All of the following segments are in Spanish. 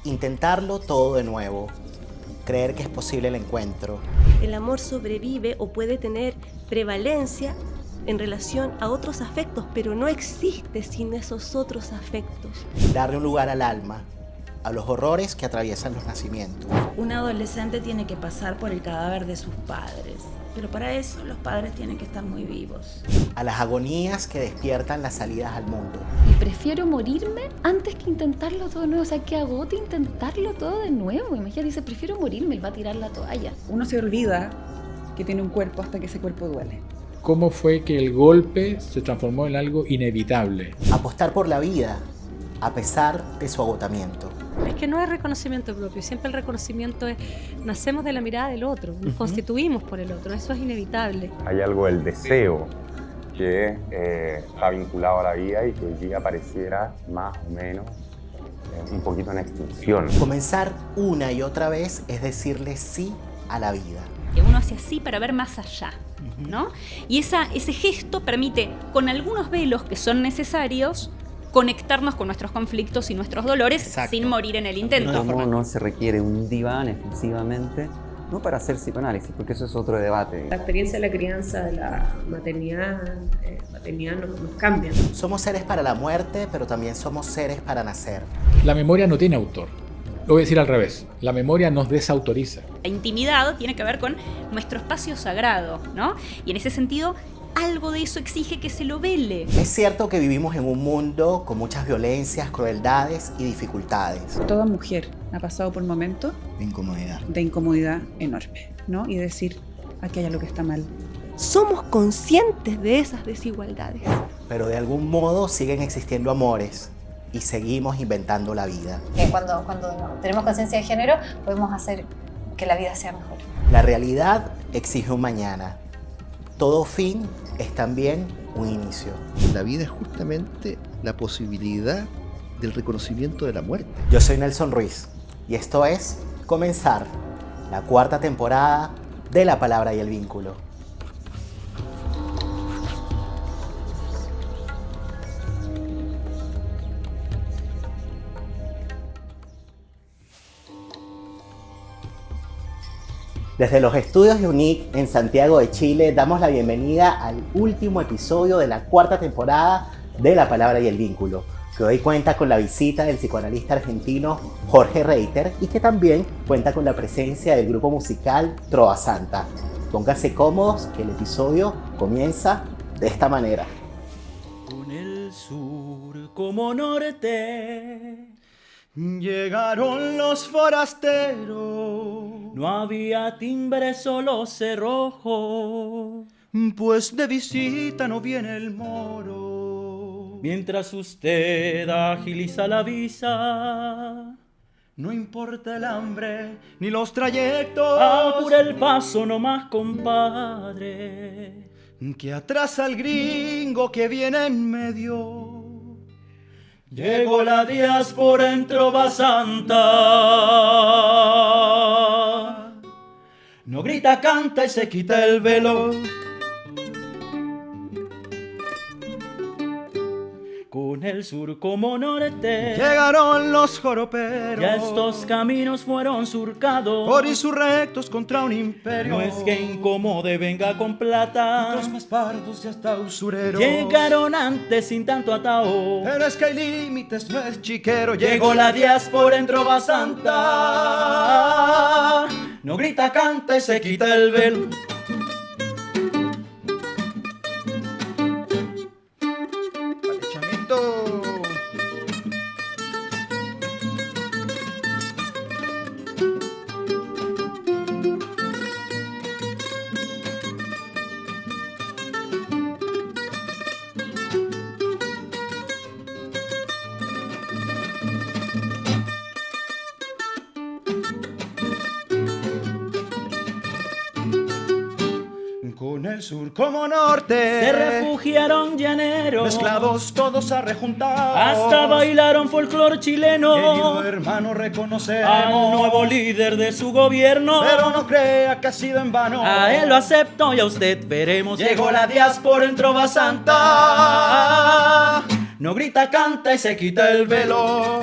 intentarlo todo de nuevo, creer que es posible el encuentro. El amor sobrevive o puede tener prevalencia en relación a otros afectos, pero no existe sin esos otros afectos. Darle un lugar al alma, a los horrores que atraviesan los nacimientos. Un adolescente tiene que pasar por el cadáver de sus padres, pero para eso los padres tienen que estar muy vivos. A las agonías que despiertan las salidas al mundo. Y prefiero morirme antes que intentarlo todo de nuevo. O sea, que agote intentarlo todo de nuevo. Imagínate, dice, prefiero morirme, él va a tirar la toalla. Uno se olvida que tiene un cuerpo hasta que ese cuerpo duele. ¿Cómo fue que el golpe se transformó en algo inevitable? Apostar por la vida, a pesar de su agotamiento. Es que no es reconocimiento propio, siempre el reconocimiento es, nacemos de la mirada del otro, nos constituimos por el otro, eso es inevitable. Hay algo del deseo que está vinculado a la vida y que hoy día pareciera más o menos un poquito en extinción. Comenzar una y otra vez es decirle sí a la vida. Que uno hace así para ver más allá, ¿no? Y ese gesto permite, con algunos velos que son necesarios, conectarnos con nuestros conflictos y nuestros dolores. Exacto. Sin morir en el intento. No se requiere un diván exclusivamente, no para hacer psicoanálisis, porque eso es otro debate. La experiencia de la crianza, de la maternidad nos cambia. Somos seres para la muerte, pero también somos seres para nacer. La memoria no tiene autor. Lo voy a decir al revés. La memoria nos desautoriza. La intimidad tiene que ver con nuestro espacio sagrado, ¿no? Y en ese sentido, algo de eso exige que se lo vele. Es cierto que vivimos en un mundo con muchas violencias, crueldades y dificultades. Toda mujer ha pasado por momentos de incomodidad enorme, ¿no? Y decir, aquí hay algo que está mal. Somos conscientes de esas desigualdades. Pero de algún modo siguen existiendo amores y seguimos inventando la vida. Cuando tenemos conciencia de género, podemos hacer que la vida sea mejor. La realidad exige un mañana. Todo fin es también un inicio. La vida es justamente la posibilidad del reconocimiento de la muerte. Yo soy Nelson Ruiz y esto es Comenzar, la 4ª temporada de La Palabra y el Vínculo. Desde los estudios de UNIC en Santiago de Chile damos la bienvenida al último episodio de la 4ª temporada de La Palabra y el Vínculo, que hoy cuenta con la visita del psicoanalista argentino Jorge Reiter y que también cuenta con la presencia del grupo musical Trova Santa. Pónganse cómodos que el episodio comienza de esta manera. Con el sur como norte llegaron los forasteros. No había timbre, solo cerrojo, pues de visita no viene el moro. Mientras usted agiliza la visa, no importa el hambre ni los trayectos. Apura el paso nomás, compadre, que atrasa al gringo que viene en medio. Llegó la diáspora en Trova Santa. No grita, canta y se quita el velo. Con el sur como norte llegaron los joroperos. Ya estos caminos fueron surcados por insurrectos contra un imperio. No es que incomode, venga con plata. Los más pardos y hasta usureros llegaron antes sin tanto atao. Pero es que hay límites, no es chiquero. Llegó la diáspora en Trova Santa. No grita, canta y se quita el velo. Con el sur como norte se refugiaron llaneros, mezclados todos arrejuntados. Hasta bailaron folclor chileno. Querido hermano, reconocemos al nuevo líder de su gobierno. Pero no crea que ha sido en vano. A él lo acepto y a usted veremos. Llegó la diáspora en Trova Santa. No grita, canta y se quita el velo.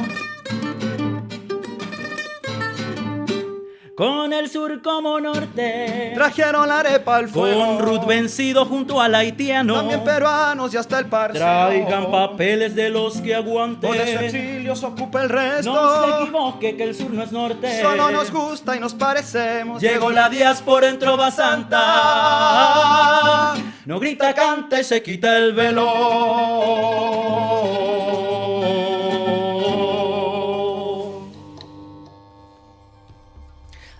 con el sur como norte. Trajeron la arepa al fuego, con Ruth vencido junto al haitiano. También peruanos y hasta el parcero. Traigan papeles de los que aguanten. O de su exilio se ocupa el resto. No se equivoque que el sur no es norte. Solo nos gusta y nos parecemos. Llegó la diáspora en Trova Santa. No grita, canta y se quita el velo.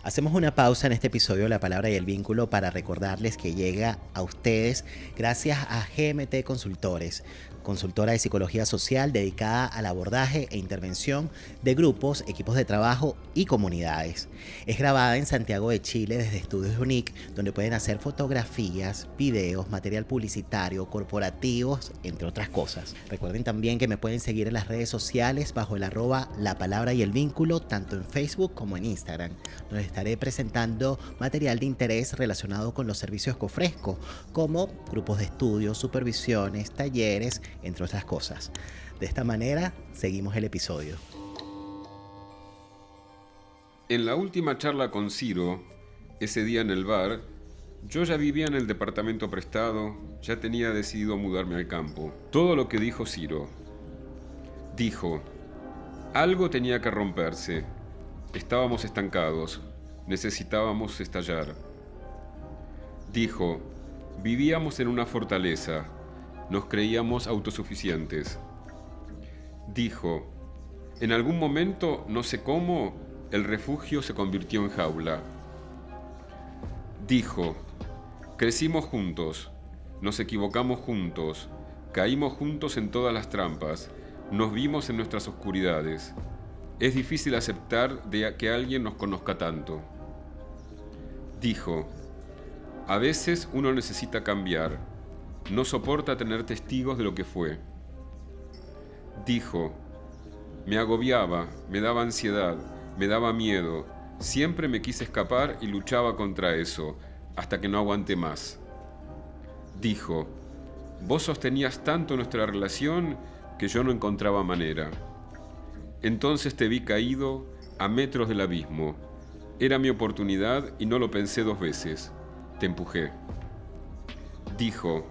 Hacemos una pausa en este episodio de La Palabra y el Vínculo para recordarles que llega a ustedes gracias a GMT Consultores, consultora de psicología social dedicada al abordaje e intervención de grupos, equipos de trabajo y comunidades. Es grabada en Santiago de Chile desde Estudios UNIC, donde pueden hacer fotografías, videos, material publicitario, corporativos, entre otras cosas. Recuerden también que me pueden seguir en las redes sociales bajo el @La Palabra y el Vínculo, tanto en Facebook como en Instagram, donde estaré presentando material de interés relacionado con los servicios que ofrezco, como grupos de estudio, supervisiones, talleres, entre otras cosas. De esta manera, seguimos el episodio. En la última charla con Ciro, ese día en el bar, yo ya vivía en el departamento prestado, ya tenía decidido mudarme al campo. Todo lo que dijo Ciro. Dijo, algo tenía que romperse. Estábamos estancados, necesitábamos estallar. Dijo, vivíamos en una fortaleza. Nos creíamos autosuficientes. Dijo, en algún momento, no sé cómo, el refugio se convirtió en jaula. Dijo, crecimos juntos, nos equivocamos juntos, caímos juntos en todas las trampas, nos vimos en nuestras oscuridades. Es difícil aceptar que alguien nos conozca tanto. Dijo, a veces uno necesita cambiar. No soporta tener testigos de lo que fue. Dijo, me agobiaba, me daba ansiedad, me daba miedo. Siempre me quise escapar y luchaba contra eso, hasta que no aguanté más. Dijo, vos sostenías tanto nuestra relación que yo no encontraba manera. Entonces te vi caído a metros del abismo. Era mi oportunidad y no lo pensé 2 veces. Te empujé. Dijo,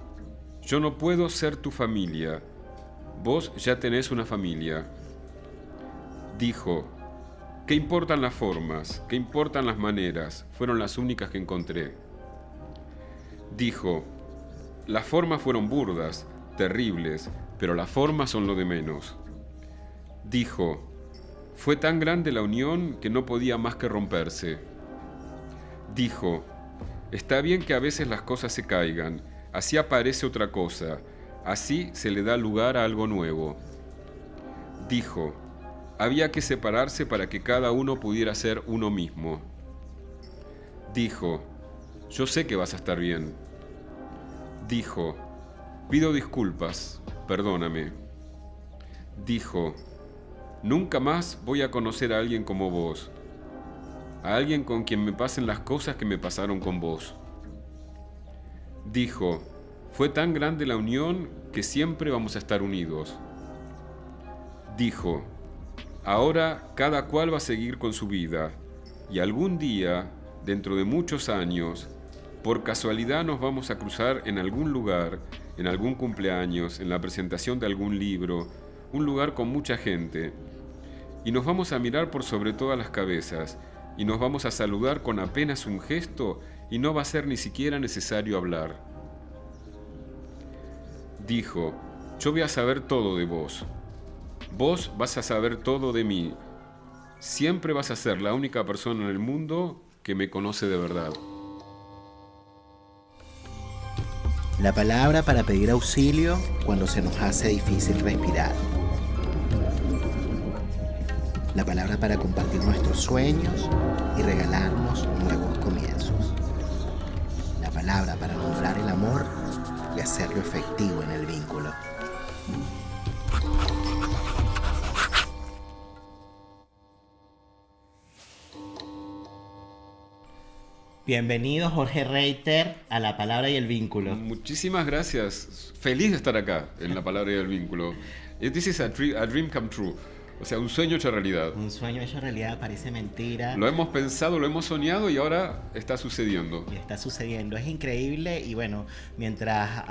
yo no puedo ser tu familia. Vos ya tenés una familia. Dijo, ¿qué importan las formas? ¿Qué importan las maneras? Fueron las únicas que encontré. Dijo, las formas fueron burdas, terribles, pero las formas son lo de menos. Dijo, fue tan grande la unión que no podía más que romperse. Dijo, está bien que a veces las cosas se caigan. Así aparece otra cosa, así se le da lugar a algo nuevo. Dijo, había que separarse para que cada uno pudiera ser uno mismo. Dijo, yo sé que vas a estar bien. Dijo, pido disculpas, perdóname. Dijo, nunca más voy a conocer a alguien como vos, a alguien con quien me pasen las cosas que me pasaron con vos. Dijo, fue tan grande la unión que siempre vamos a estar unidos. Dijo, ahora cada cual va a seguir con su vida y algún día, dentro de muchos años, por casualidad nos vamos a cruzar en algún lugar, en algún cumpleaños, en la presentación de algún libro, un lugar con mucha gente, y nos vamos a mirar por sobre todas las cabezas y nos vamos a saludar con apenas un gesto y no va a ser ni siquiera necesario hablar. Dijo, yo voy a saber todo de vos. Vos vas a saber todo de mí. Siempre vas a ser la única persona en el mundo que me conoce de verdad. La palabra para pedir auxilio cuando se nos hace difícil respirar. La palabra para compartir nuestros sueños y regalarnos nuevos comienzos. La palabra para nombrar el amor y hacerlo efectivo en el vínculo. Bienvenido, Jorge Reiter, a La Palabra y el Vínculo. Muchísimas gracias. Feliz de estar acá en La Palabra y el Vínculo. This is a dream come true. O sea, un sueño hecho realidad. Un sueño hecho realidad, parece mentira. Lo hemos pensado, lo hemos soñado y ahora está sucediendo. Y está sucediendo, es increíble. Y bueno, mientras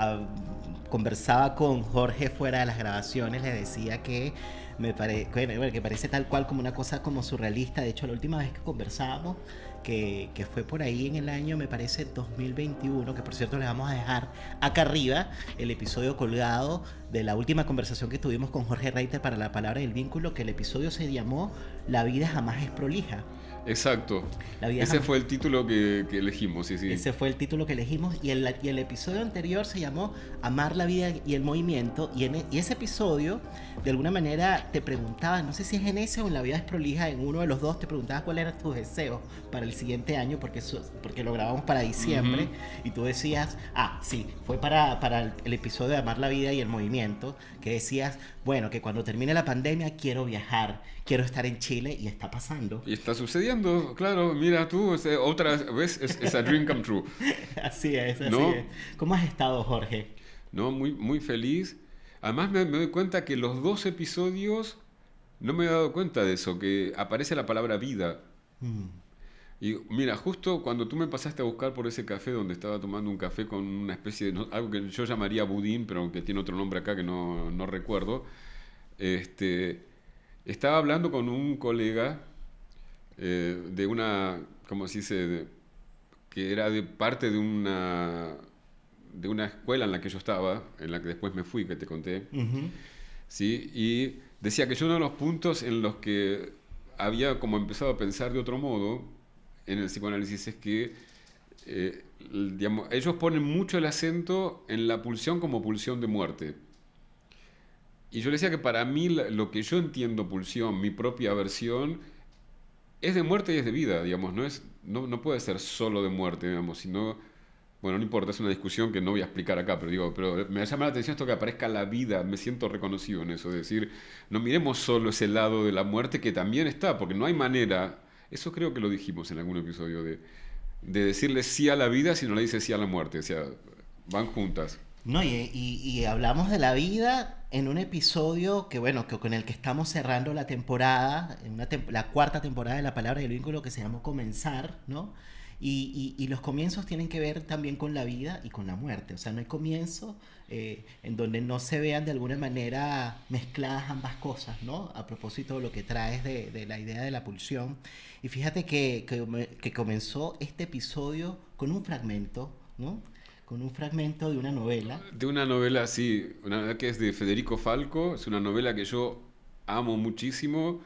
conversaba con Jorge fuera de las grabaciones, le decía que que parece tal cual como una cosa como surrealista. De hecho, la última vez que conversábamos, que fue por ahí en el año, me parece 2021, que por cierto les vamos a dejar acá arriba el episodio colgado de la última conversación que tuvimos con Jorge Reiter para La Palabra y el Vínculo, que el episodio se llamó La vida jamás es prolija. Exacto. Ese fue el título que elegimos, sí. Ese fue el título que elegimos y el episodio anterior se llamó Amar la vida y el movimiento, y ese episodio de alguna manera te preguntaba, no sé si es en ese o en La vida es prolija, en uno de los dos te preguntabas cuáles eran tus deseos para el siguiente año, porque lo grabamos para diciembre, y tú decías, sí, fue para el episodio de Amar la vida y el movimiento, que decías, bueno, que cuando termine la pandemia quiero viajar, quiero estar en Chile, y está pasando. Y está sucediendo, claro, mira tú, otra vez es a dream come true. Así es, ¿no? Es. ¿Cómo has estado, Jorge? No, muy feliz. Además me doy cuenta que los dos episodios, no me he dado cuenta de eso, que aparece la palabra vida. Y mira, justo cuando tú me pasaste a buscar por ese café donde estaba tomando un café con una especie de, algo que yo llamaría budín, pero que tiene otro nombre acá que no recuerdo, estaba hablando con un colega de una, ¿cómo se dice? Que era de parte de una escuela en la que yo estaba, en la que después me fui, que te conté. ¿Sí? Y decía que uno de los puntos en los que había como empezado a pensar de otro modo en el psicoanálisis es que digamos, ellos ponen mucho el acento en la pulsión como pulsión de muerte. Y yo le decía que para mí lo que yo entiendo pulsión, mi propia versión, es de muerte y es de vida, digamos, no puede ser solo de muerte, digamos, sino, bueno, no importa, es una discusión que no voy a explicar acá, pero me llama la atención esto que aparezca la vida, me siento reconocido en eso, es decir, no miremos solo ese lado de la muerte que también está, porque no hay manera, eso creo que lo dijimos en algún episodio, de decirle sí a la vida si no le dices sí a la muerte, o sea, van juntas. No, y hablamos de la vida en un episodio que con el que estamos cerrando la temporada, la cuarta temporada de La Palabra y el Vínculo, que se llamó Comenzar, ¿no? Y los comienzos tienen que ver también con la vida y con la muerte. O sea, no hay comienzo en donde no se vean de alguna manera mezcladas ambas cosas, ¿no? A propósito de lo que traes de la idea de la pulsión. Y fíjate que comenzó este episodio con un fragmento, ¿no? Con un fragmento de una novela. De una novela, sí, una novela que es de Federico Falco, es una novela que yo amo muchísimo.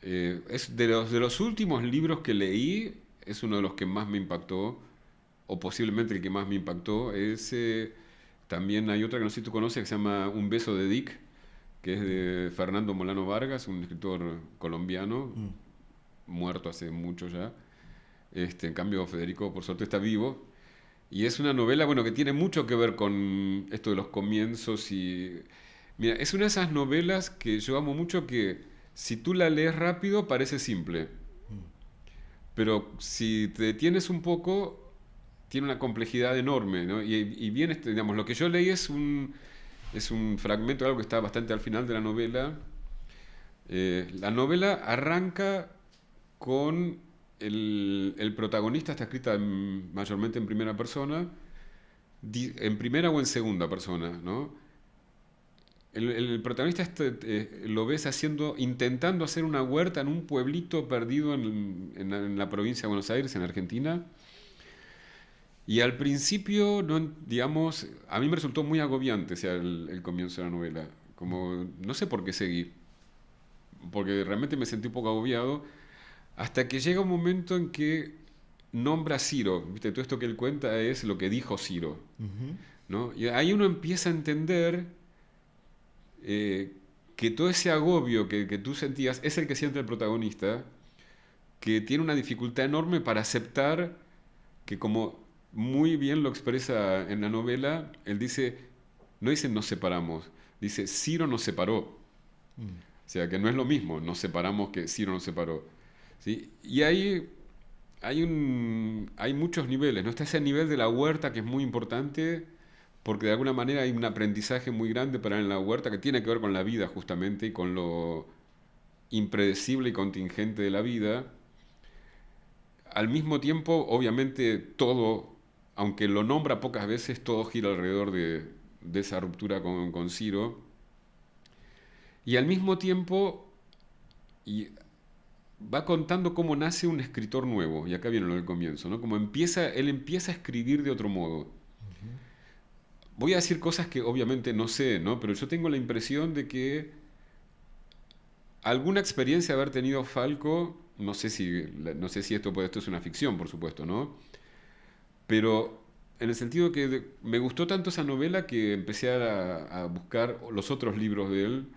Es de los últimos libros que leí, es uno de los que más me impactó, o posiblemente el que más me impactó. También hay otra que no sé si tú conoces, que se llama Un beso de Dick, que es de Fernando Molano Vargas, un escritor colombiano, muerto hace mucho ya. En cambio, Federico, por suerte, está vivo. Y es una novela, bueno, que tiene mucho que ver con esto de los comienzos y... Mira, es una de esas novelas que yo amo mucho, que si tú la lees rápido parece simple. Pero si te detienes un poco, tiene una complejidad enorme, ¿no? Y bien, digamos, lo que yo leí es un fragmento de algo que está bastante al final de la novela. La novela arranca con... El protagonista, está escrita mayormente en primera persona, en primera o en segunda persona, ¿no? El protagonista lo ves intentando hacer una huerta en un pueblito perdido en la provincia de Buenos Aires, en Argentina. Y al principio, digamos, a mí me resultó muy agobiante, o sea, el comienzo de la novela. Como, no sé por qué seguí, porque realmente me sentí un poco agobiado. Hasta que llega un momento en que nombra a Ciro, ¿viste? Todo esto que él cuenta es lo que dijo Ciro, ¿no? Y ahí uno empieza a entender que todo ese agobio que tú sentías es el que siente el protagonista, que tiene una dificultad enorme para aceptar que, como muy bien lo expresa en la novela, él dice, no dice nos separamos, dice Ciro nos separó. O sea, que no es lo mismo, nos separamos que Ciro nos separó. ¿Sí? Y ahí hay muchos niveles, ¿no? Está ese nivel de la huerta que es muy importante, porque de alguna manera hay un aprendizaje muy grande para él en la huerta que tiene que ver con la vida justamente y con lo impredecible y contingente de la vida. Al mismo tiempo, obviamente, todo, aunque lo nombra pocas veces, todo gira alrededor de esa ruptura con Ciro. Y al mismo tiempo va contando cómo nace un escritor nuevo, y acá viene lo del comienzo, ¿no? Como él empieza a escribir de otro modo. Voy a decir cosas que obviamente no sé, ¿no? Pero yo tengo la impresión de que alguna experiencia de haber tenido Falco, no sé si esto es una ficción, por supuesto, ¿no? Pero en el sentido que me gustó tanto esa novela que empecé a buscar los otros libros de él.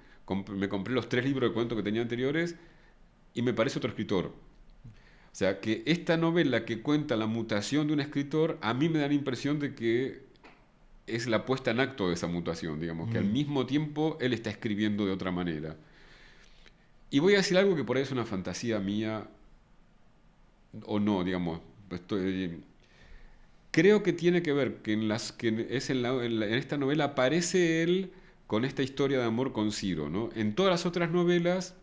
Me compré los 3 libros de cuentos que tenía anteriores y me parece otro escritor. O sea, que esta novela que cuenta la mutación de un escritor, a mí me da la impresión de que es la puesta en acto de esa mutación, digamos, que al mismo tiempo él está escribiendo de otra manera. Y voy a decir algo que por ahí es una fantasía mía, o no, digamos. Creo que tiene que ver que en esta novela aparece él con esta historia de amor con Ciro, ¿no? En todas las otras novelas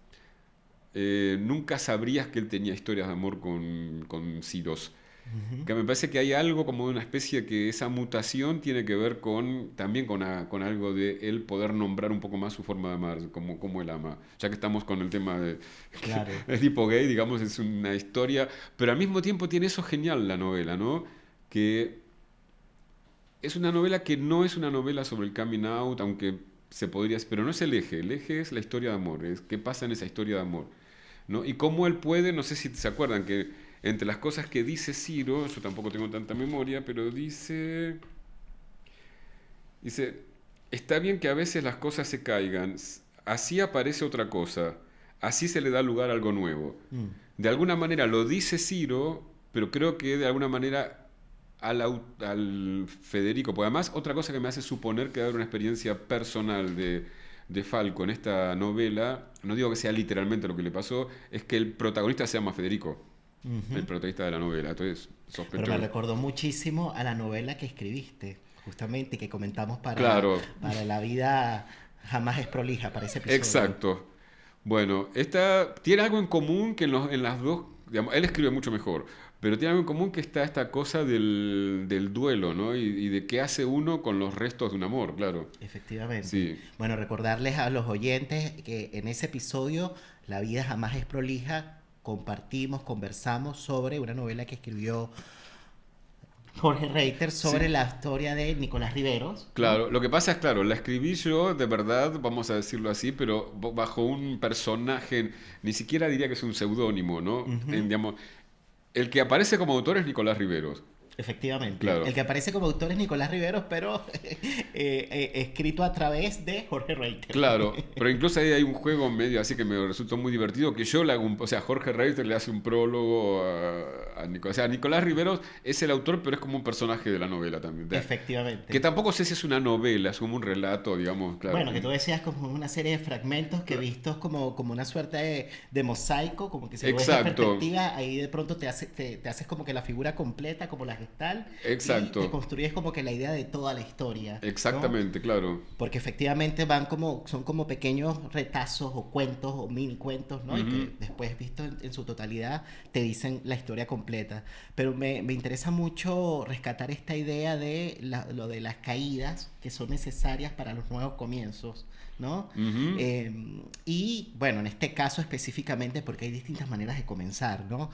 nunca sabrías que él tenía historias de amor con Ciros. Que me parece que hay algo como de una especie que esa mutación tiene que ver también con algo de él poder nombrar un poco más su forma de amar, como él ama. Ya que estamos con el tema de tipo gay, digamos, es una historia, pero al mismo tiempo tiene eso genial la novela, ¿no? Que es una novela que no es una novela sobre el coming out, aunque se podría, pero no es el eje es la historia de amor, es qué pasa en esa historia de amor, ¿no? Y cómo él puede, no sé si se acuerdan que entre las cosas que dice Ciro, yo tampoco tengo tanta memoria, pero dice, está bien que a veces las cosas se caigan, así aparece otra cosa, así se le da lugar a algo nuevo. De alguna manera lo dice Ciro, pero creo que de alguna manera al Federico, porque además otra cosa que me hace suponer que va a haber una experiencia personal de Falco en esta novela, no digo que sea literalmente lo que le pasó, es que el protagonista se llama Federico. El protagonista de la novela, entonces sospecho. Pero me recordó muchísimo a la novela que escribiste, justamente, que comentamos para La vida jamás es prolija, para ese episodio. Exacto. Bueno, esta tiene algo en común que en las dos, digamos, él escribe mucho mejor, pero tiene algo en común que está esta cosa del duelo, ¿no? Y de qué hace uno con los restos de un amor, claro. Efectivamente. Sí. Bueno, recordarles a los oyentes que en ese episodio, La vida jamás es prolija, conversamos sobre una novela que escribió Jorge Reiter sobre la historia de Nicolás Riveros. Claro, lo que pasa es, la escribí yo, de verdad, vamos a decirlo así, pero bajo un personaje, ni siquiera diría que es un seudónimo, ¿no? Digamos, el que aparece como autor es Nicolás Riveros. Efectivamente. Claro. El que aparece como autor es Nicolás Riveros, pero escrito a través de Jorge Reiter. Claro, pero incluso ahí hay un juego medio así que me resultó muy divertido, que yo le hago Jorge Reiter le hace un prólogo a Nicolás. O sea, Nicolás Riveros es el autor, pero es como un personaje de la novela también. Efectivamente. Que tampoco sé si es una novela, es como un relato, digamos. Claro. Bueno, que tú decías como una serie de fragmentos que vistos como una suerte de mosaico, como que se ve esa perspectiva, ahí de pronto te haces como que la figura completa, como la gestal. Exacto. Y te construyes como que la idea de toda la historia. Exactamente, ¿no? Claro. Porque efectivamente son como pequeños retazos o cuentos o mini cuentos, ¿no? Y que después visto en su totalidad te dicen la historia completa. Pero me interesa mucho rescatar esta idea de lo de las caídas que son necesarias para los nuevos comienzos, ¿no? Y bueno, en este caso específicamente porque hay distintas maneras de comenzar, ¿no?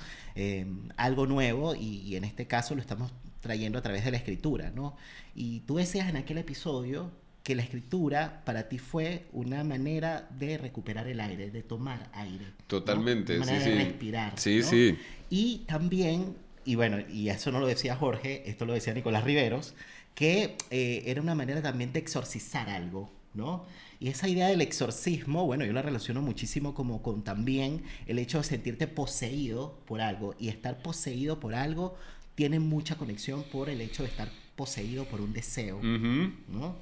Algo nuevo y en este caso lo estamos trayendo a través de la escritura, ¿no? Y tú decías en aquel episodio que la escritura para ti fue una manera de recuperar el aire, de tomar aire. Totalmente, ¿no? Una manera de respirar. Sí, ¿no? sí. Y también, y bueno, y eso no lo decía Jorge, esto lo decía Nicolás Riveros, que era una manera también de exorcizar algo, ¿no? Y esa idea del exorcismo, bueno, yo la relaciono muchísimo como con también el hecho de sentirte poseído por algo. Y estar poseído por algo tiene mucha conexión por el hecho de estar poseído por un deseo, ¿no?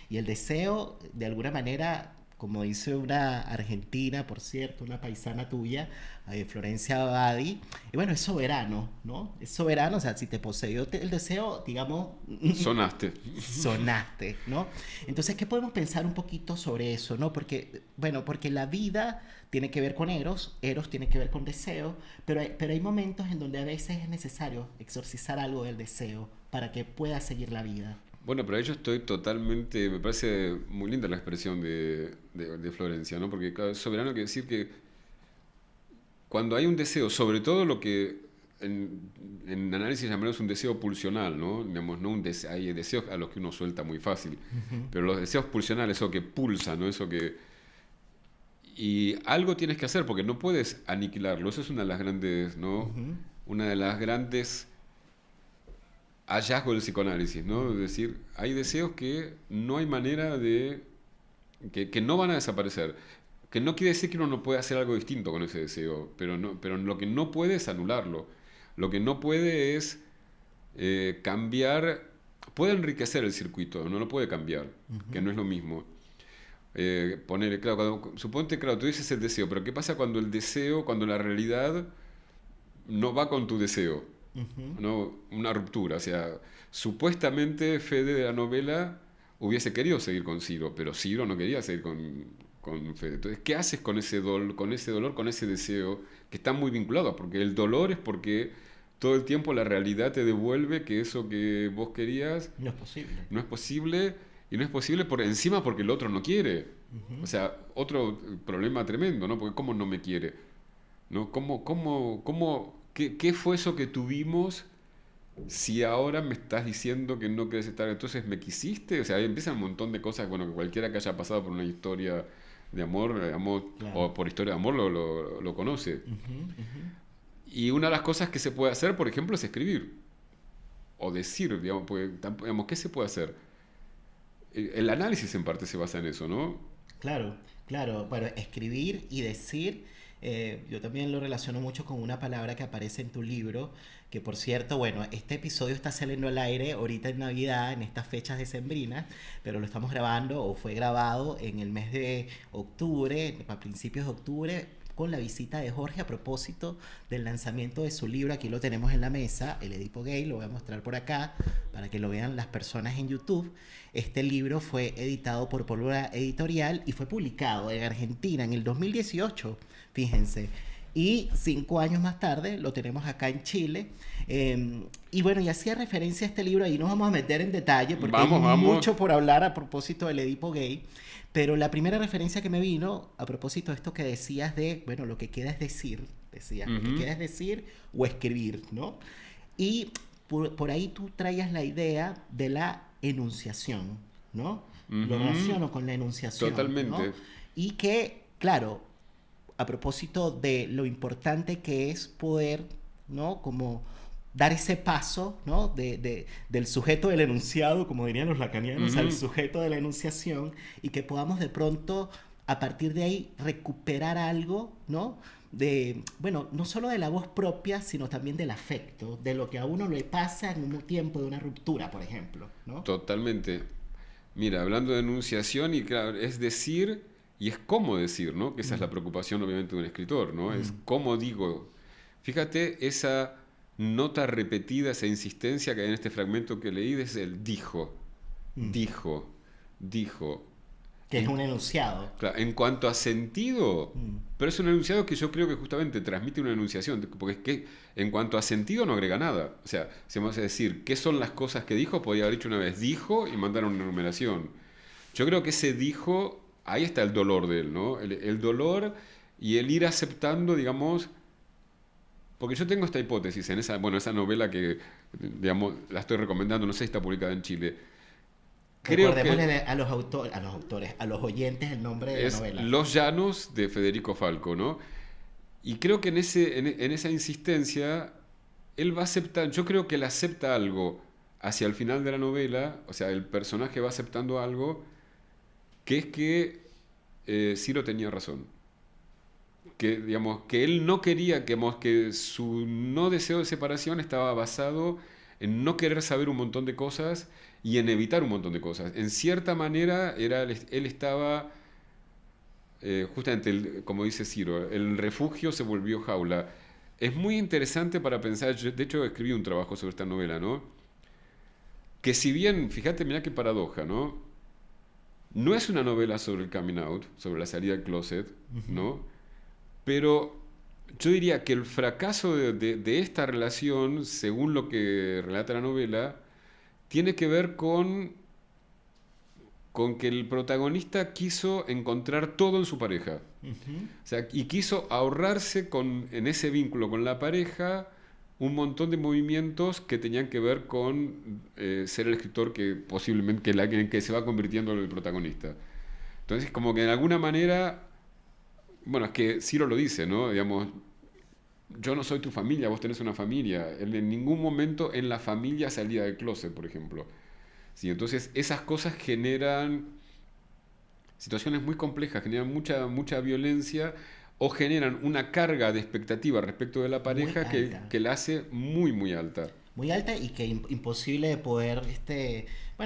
Y el deseo, de alguna manera, como dice una argentina, por cierto, una paisana tuya, Florencia Abadi, y bueno, es soberano, ¿no? Es soberano, o sea, si te poseyó el deseo, digamos... Sonaste. Sonaste, ¿no? Entonces, ¿qué podemos pensar un poquito sobre eso, no? Porque, bueno, porque la vida tiene que ver con Eros tiene que ver con deseo, pero hay momentos en donde a veces es necesario exorcizar algo del deseo para que pueda seguir la vida. Bueno, pero yo estoy totalmente, me parece muy linda la expresión de Florencia, ¿no? Porque claro, soberano quiere decir que cuando hay un deseo, sobre todo lo que en análisis llamamos un deseo pulsional, ¿no? Digamos, no hay deseos a los que uno suelta muy fácil, pero los deseos pulsionales, eso que pulsa, ¿no? Eso que... Y algo tienes que hacer porque no puedes aniquilarlo, eso es una de las grandes, ¿no? Una de las grandes... hallazgo del psicoanálisis, ¿no? Es decir, hay deseos que no hay manera de... que no van a desaparecer. Que no quiere decir que uno no puede hacer algo distinto con ese deseo, pero lo que no puede es anularlo. Lo que no puede es cambiar... Puede enriquecer el circuito, no lo puede cambiar, que no es lo mismo. Suponte, claro, tú dices el deseo, pero ¿qué pasa cuando el deseo, cuando la realidad no va con tu deseo? ¿No? Una ruptura, o sea, supuestamente Fede de la novela hubiese querido seguir con Ciro, pero Ciro no quería seguir con Fede. Entonces, ¿qué haces con ese dolor, con ese deseo que está muy vinculado? Porque el dolor es porque todo el tiempo la realidad te devuelve que eso que vos querías no es posible. No es posible, y no es posible por encima porque el otro no quiere. O sea, otro problema tremendo, ¿no? Porque ¿cómo no me quiere? ¿No? ¿Qué fue eso que tuvimos si ahora me estás diciendo que no querés estar? Entonces, ¿me quisiste? O sea, ahí empiezan un montón de cosas, bueno, que cualquiera que haya pasado por una historia de amor claro. O por historia de amor lo conoce. Y una de las cosas que se puede hacer, por ejemplo, es escribir. O decir, digamos, ¿qué se puede hacer? El análisis en parte se basa en eso, ¿no? Claro. Bueno, escribir y decir... yo también lo relaciono mucho con una palabra que aparece en tu libro, que por cierto, bueno, este episodio está saliendo al aire ahorita en Navidad, en estas fechas decembrinas, pero lo estamos grabando o fue grabado en el mes de octubre, a principios de octubre, con la visita de Jorge a propósito del lanzamiento de su libro. Aquí lo tenemos en la mesa, El Edipo Gay, lo voy a mostrar por acá para que lo vean las personas en YouTube. Este libro fue editado por Pólvora Editorial y fue publicado en Argentina en el 2018, fíjense. Y 5 años más tarde lo tenemos acá en Chile. Y bueno, y hacía referencia a este libro, ahí nos vamos a meter en detalle porque hay mucho por hablar a propósito del Edipo Gay. Pero la primera referencia que me vino a propósito de esto que decías de, bueno, lo que queda es decir, lo que queda es decir o escribir, ¿no? Y por ahí tú traías la idea de la enunciación, ¿no? Lo relaciono con la enunciación. Totalmente. ¿no? Y que, claro, a propósito de lo importante que es poder, ¿no? Como dar ese paso, ¿no? del sujeto del enunciado, como dirían los lacanianos, al sujeto de la enunciación, y que podamos de pronto, a partir de ahí, recuperar algo, ¿no? Bueno, no solo de la voz propia, sino también del afecto, de lo que a uno le pasa en un tiempo de una ruptura, por ejemplo, ¿no? Totalmente. Mira, hablando de enunciación, y claro, es decir, y es cómo decir, ¿no? Que esa es la preocupación, obviamente, de un escritor, ¿no? Es cómo digo. Fíjate, esa nota repetida, esa insistencia que hay en este fragmento que leí, es el dijo. Que es un enunciado. Claro, en cuanto a sentido, pero es un enunciado que yo creo que justamente transmite una enunciación, porque es que en cuanto a sentido no agrega nada. O sea, si vamos a decir qué son las cosas que dijo, podría haber dicho una vez dijo y mandar una enumeración. Yo creo que ese dijo, ahí está el dolor de él, ¿no? El dolor y el ir aceptando, digamos. Porque yo tengo esta hipótesis en esa novela que, digamos, la estoy recomendando, no sé si está publicada en Chile. Recordémosle a los autores, a los oyentes el nombre de la novela. Los Llanos, de Federico Falco, ¿no? Y creo que en esa insistencia, él va a aceptar, yo creo que él acepta algo hacia el final de la novela, o sea, el personaje va aceptando algo, que es que Ciro tenía razón. Que, digamos, que él no quería, que su no deseo de separación estaba basado en no querer saber un montón de cosas y en evitar un montón de cosas. En cierta manera, él estaba justamente, como dice Ciro, el refugio se volvió jaula. Es muy interesante para pensar, yo, de hecho escribí un trabajo sobre esta novela, ¿no? Que si bien, fíjate, mira qué paradoja, ¿no? No es una novela sobre el coming out, sobre la salida del closet, ¿no? Pero yo diría que el fracaso de esta relación, según lo que relata la novela, tiene que ver con que el protagonista quiso encontrar todo en su pareja. O sea, y quiso ahorrarse en ese vínculo con la pareja un montón de movimientos que tenían que ver con ser el escritor que posiblemente que se va convirtiendo en el protagonista. Entonces, como que de alguna manera, bueno, es que Ciro lo dice, ¿no? Digamos, yo no soy tu familia, vos tenés una familia. Él en ningún momento en la familia salía del closet, por ejemplo. Sí, entonces esas cosas generan situaciones muy complejas, generan mucha violencia o generan una carga de expectativa respecto de la pareja que la hace muy, muy alta. Muy alta y que imposible de poder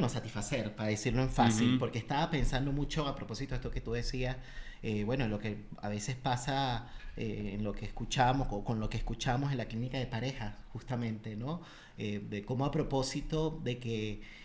satisfacer, para decirlo en fácil, porque estaba pensando mucho a propósito de esto que tú decías, lo que a veces pasa en lo que escuchamos o con lo que escuchamos en la clínica de pareja, justamente, ¿no? De cómo a propósito de que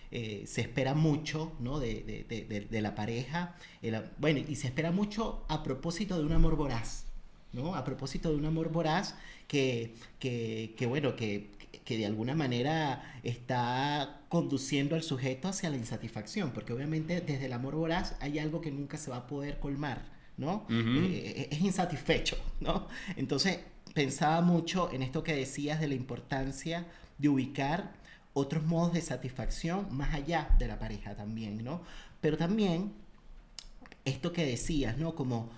se espera mucho, ¿no? de la pareja, y se espera mucho a propósito de un amor voraz, ¿no? A propósito de un amor voraz que de alguna manera está conduciendo al sujeto hacia la insatisfacción, porque obviamente desde el amor voraz hay algo que nunca se va a poder colmar, ¿no? Es insatisfecho, ¿no? Entonces pensaba mucho en esto que decías de la importancia de ubicar otros modos de satisfacción más allá de la pareja también, ¿no? Pero también esto que decías, ¿no? Como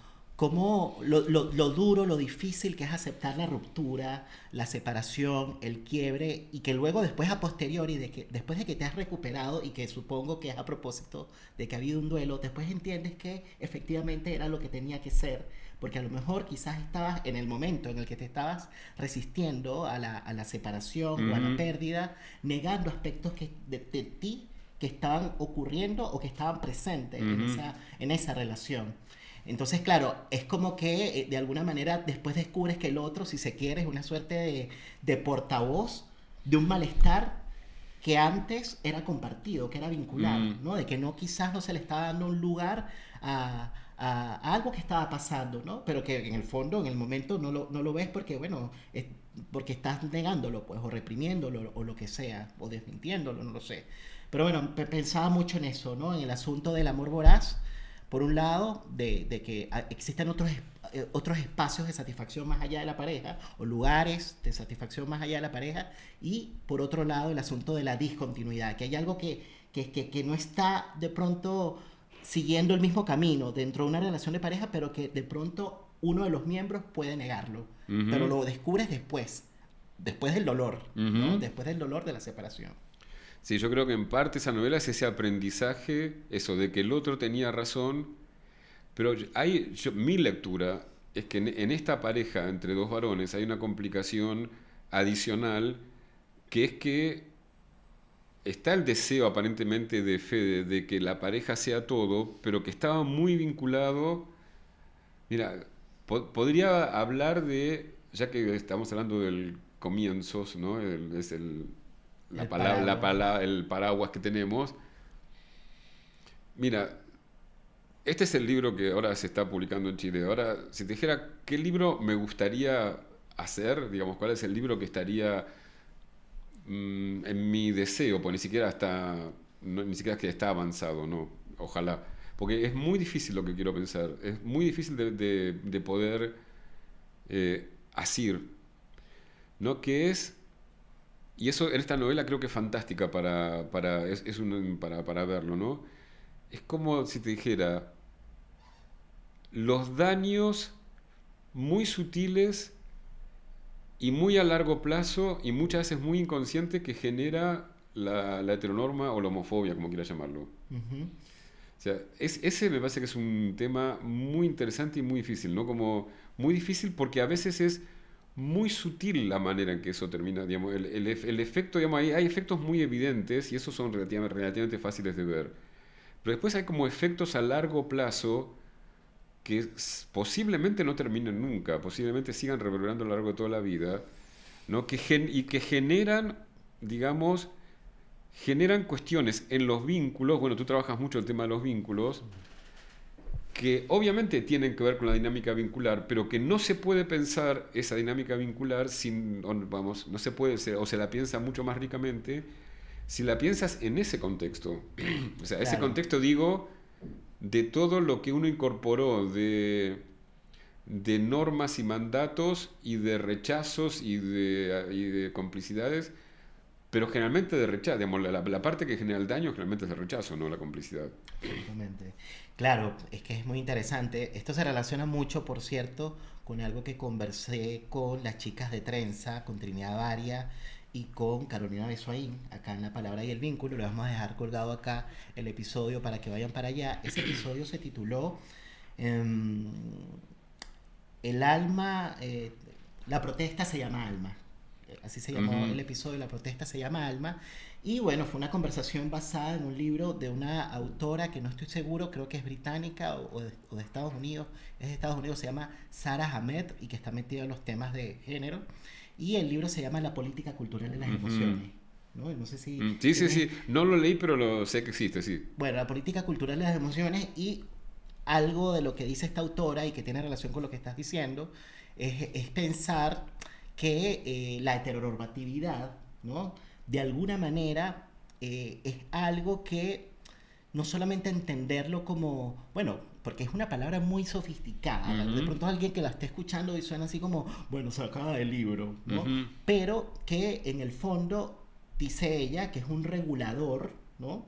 lo duro, lo difícil que es aceptar la ruptura, la separación, el quiebre, y que luego después a posteriori, después de que te has recuperado, y que supongo que es a propósito de que ha habido un duelo, después entiendes que efectivamente era lo que tenía que ser, porque a lo mejor quizás estabas en el momento en el que te estabas resistiendo a la separación o a la pérdida, negando aspectos de ti que estaban ocurriendo o que estaban presentes en esa relación. Entonces, claro, es como que de alguna manera después descubres que el otro, si se quiere, es una suerte de portavoz de un malestar que antes era compartido, que era vincular, ¿no? De que quizás no se le estaba dando un lugar a algo que estaba pasando, ¿no? Pero que en el fondo, en el momento, no lo ves porque, porque estás negándolo, pues, o reprimiéndolo, o lo que sea, o desmintiéndolo, no lo sé. Pero bueno, pensaba mucho en eso, ¿no? En el asunto del amor voraz, por un lado, de que existen otros espacios de satisfacción más allá de la pareja, o lugares de satisfacción más allá de la pareja, y por otro lado el asunto de la discontinuidad, que hay algo que no está de pronto siguiendo el mismo camino dentro de una relación de pareja, pero que de pronto uno de los miembros puede negarlo, pero lo descubres después del dolor, ¿no? Después del dolor de la separación. Sí, yo creo que en parte esa novela es ese aprendizaje, eso de que el otro tenía razón, pero mi lectura es que en esta pareja entre dos varones hay una complicación adicional, que es que está el deseo aparentemente de Fede de que la pareja sea todo, pero que estaba muy vinculado. Mira, podría hablar de, ya que estamos hablando del comienzos, ¿no? El paraguas que tenemos. Mira, este es el libro que ahora se está publicando en Chile. Ahora, si te dijera qué libro me gustaría hacer, digamos, cuál es el libro que estaría en mi deseo, pues ni siquiera es que está avanzado, no, ojalá, porque es muy difícil lo que quiero pensar, es muy difícil de poder asir, ¿no? Que es, y eso en esta novela creo que es fantástica para verlo, ¿no? Es como si te dijera los daños muy sutiles y muy a largo plazo y muchas veces muy inconsciente que genera la heteronorma o la homofobia, como quieras llamarlo. O sea, ese me parece que es un tema muy interesante y muy difícil, ¿no? Como muy difícil porque a veces es muy sutil la manera en que eso termina, digamos, el efecto, digamos, hay efectos muy evidentes y esos son relativamente fáciles de ver. Pero después hay como efectos a largo plazo que posiblemente no terminen nunca, posiblemente sigan reverberando a lo largo de toda la vida, ¿no? que generan, digamos, generan cuestiones en los vínculos. Bueno, tú trabajas mucho el tema de los vínculos, que obviamente tienen que ver con la dinámica vincular, pero que no se puede pensar esa dinámica vincular sin, vamos, no se puede, o se la piensa mucho más ricamente si la piensas en ese contexto. O sea, ese contexto, digo, de todo lo que uno incorporó de normas y mandatos y de rechazos y de complicidades, pero generalmente de rechazo. Digamos, la parte que genera el daño generalmente es el rechazo, no la complicidad. Exactamente. Claro, es que es muy interesante. Esto se relaciona mucho, por cierto, con algo que conversé con las chicas de Trenza, con Trinidad Varia y con Carolina Besoaín, acá en La Palabra y el Vínculo. Le vamos a dejar colgado acá el episodio para que vayan para allá. Ese episodio se tituló El alma, la protesta se llama alma. Así se llamó el episodio, la protesta se llama Alma. Y bueno, fue una conversación basada en un libro de una autora que no estoy seguro, creo que es británica o de Estados Unidos. Es de Estados Unidos, se llama Sara Ahmed y que está metida en los temas de género. Y el libro se llama La política cultural de las emociones. ¿No? No sé si... Sí. No lo leí, pero sé que existe, sí. Bueno, la política cultural de las emociones, y algo de lo que dice esta autora y que tiene relación con lo que estás diciendo es pensar que la heteronormatividad, ¿no? De alguna manera es algo que no solamente entenderlo como, bueno, porque es una palabra muy sofisticada, de pronto alguien que la esté escuchando y suena así como, bueno, sacada del libro, ¿no? Pero que en el fondo, dice ella, que es un regulador, ¿no?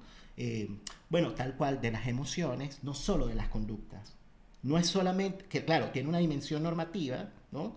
Bueno, tal cual, de las emociones, no solo de las conductas. No es solamente, que claro, tiene una dimensión normativa, ¿no?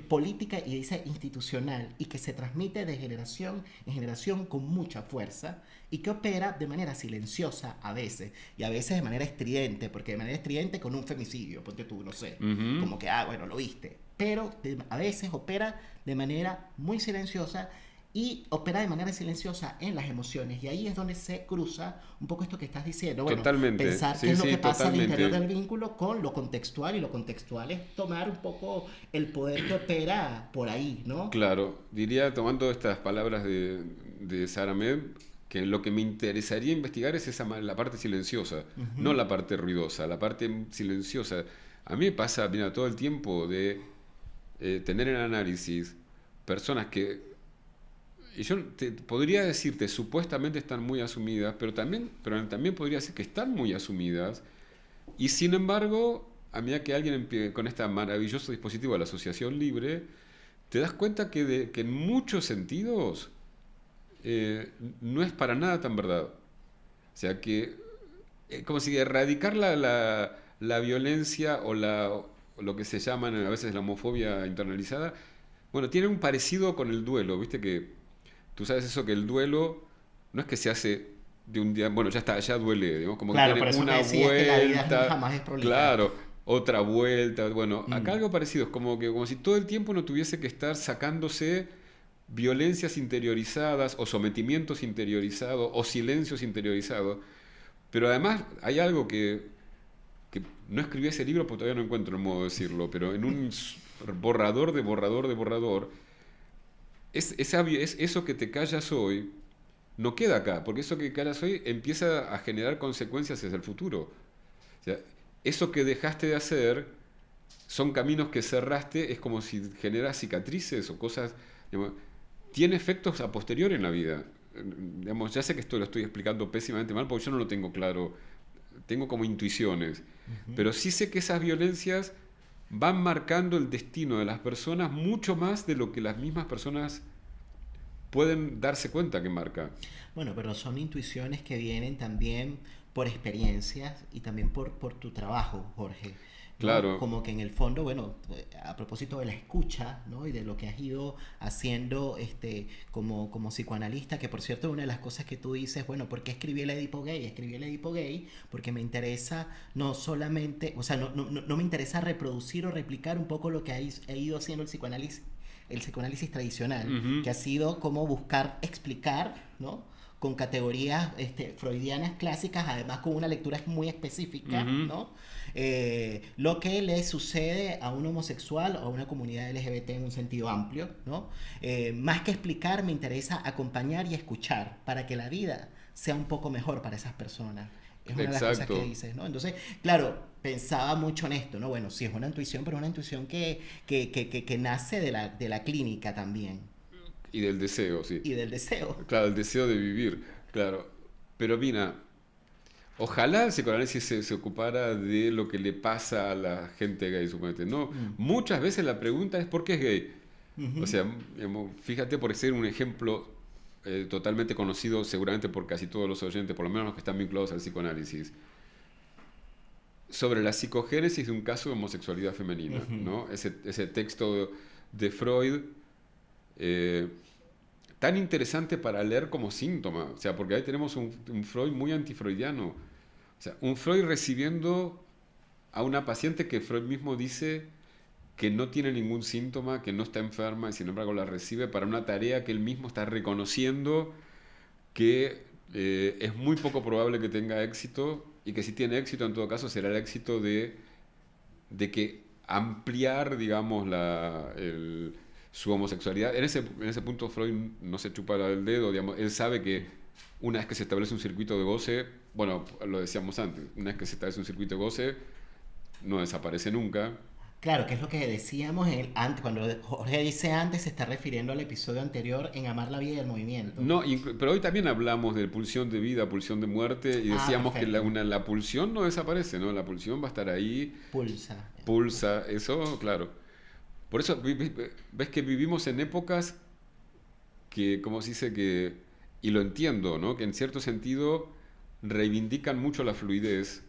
Política y dice institucional, y que se transmite de generación en generación con mucha fuerza y que opera de manera silenciosa a veces, y a veces de manera estridente, porque de manera estridente con un femicidio, ponte tú, no sé, como que, bueno, lo viste, pero a veces opera de manera muy silenciosa y opera de manera silenciosa en las emociones, y ahí es donde se cruza un poco esto que estás diciendo. Bueno, totalmente. Pensar qué es lo que pasa al interior del vínculo con lo contextual, y lo contextual es tomar un poco el poder que opera por ahí, ¿no? Claro, diría, tomando estas palabras de Sara Ahmed, que lo que me interesaría investigar es la parte silenciosa, no la parte ruidosa, la parte silenciosa. A mí me pasa, mira, todo el tiempo de tener en análisis personas que... Y yo podría decirte, supuestamente están muy asumidas, pero también podría decir que están muy asumidas, y sin embargo, a medida que alguien con este maravilloso dispositivo de la asociación libre, te das cuenta que en muchos sentidos no es para nada tan verdad. O sea que, como si erradicar la violencia o lo que se llaman a veces la homofobia internalizada, bueno, tiene un parecido con el duelo, viste que... Tú sabes eso, que el duelo no es que se hace de un día, bueno, ya está, ya duele, digamos, como claro, que tiene una vuelta, que la vida jamás es prolija. Claro, otra vuelta, bueno, acá algo parecido, es como si todo el tiempo no tuviese que estar sacándose violencias interiorizadas o sometimientos interiorizados o silencios interiorizados, pero además hay algo que no escribí ese libro porque todavía no encuentro el modo de decirlo, pero en un borrador de borrador, es eso que te callas hoy no queda acá, porque eso que callas hoy empieza a generar consecuencias hacia el futuro. O sea, eso que dejaste de hacer son caminos que cerraste, es como si generas cicatrices o cosas, digamos, tiene efectos a posteriori en la vida. Digamos, ya sé que esto lo estoy explicando pésimamente mal porque yo no lo tengo claro, tengo como intuiciones, pero sí sé que esas violencias van marcando el destino de las personas mucho más de lo que las mismas personas pueden darse cuenta que marca. Bueno, pero son intuiciones que vienen también por experiencias y también por tu trabajo, Jorge, ¿no? Claro. Como que en el fondo, bueno, a propósito de la escucha, ¿no? Y de lo que has ido haciendo como psicoanalista, que por cierto, una de las cosas que tú dices, bueno, ¿por qué escribí el Edipo Gay? Escribí el Edipo Gay porque me interesa no solamente, o sea, no me interesa reproducir o replicar un poco lo que ha ido haciendo el psicoanálisis tradicional, que ha sido como buscar explicar, ¿no? Con categorías freudianas clásicas, además con una lectura muy específica, ¿no? lo que le sucede a un homosexual o a una comunidad LGBT en un sentido amplio, ¿no? Más que explicar, me interesa acompañar y escuchar para que la vida sea un poco mejor para esas personas. Es una de las cosas que dices, ¿no? Entonces, claro, pensaba mucho en esto, ¿no? Bueno, sí, es una intuición, pero una intuición que nace de la clínica también. Y del deseo, sí. Y del deseo. Claro, el deseo de vivir, claro. Pero mira, ojalá el psicoanálisis se ocupara de lo que le pasa a la gente gay, suponete. No, muchas veces la pregunta es ¿por qué es gay? O sea, fíjate, por ser un ejemplo totalmente conocido seguramente por casi todos los oyentes, por lo menos los que están vinculados al psicoanálisis, sobre la psicogénesis de un caso de homosexualidad femenina, ¿no? Ese texto de Freud, tan interesante para leer como síntoma, o sea, porque ahí tenemos un Freud muy antifreudiano, o sea, un Freud recibiendo a una paciente que Freud mismo dice que no tiene ningún síntoma, que no está enferma, y sin embargo la recibe para una tarea que él mismo está reconociendo que es muy poco probable que tenga éxito, y que si tiene éxito en todo caso será el éxito de que ampliar, digamos, su homosexualidad. En ese punto Freud no se chupa el dedo, digamos, él sabe que una vez que se establece un circuito de goce, bueno, lo decíamos antes, una vez que se establece un circuito de goce, no desaparece nunca. Claro, que es lo que decíamos cuando Jorge dice antes, se está refiriendo al episodio anterior en Amar la vida y el movimiento. No, pero hoy también hablamos de pulsión de vida, pulsión de muerte, y decíamos que la pulsión no desaparece, ¿no? La pulsión va a estar ahí. Pulsa, eso, claro. Por eso ves que vivimos en épocas que, como se dice, y lo entiendo, ¿no? Que en cierto sentido reivindican mucho la fluidez,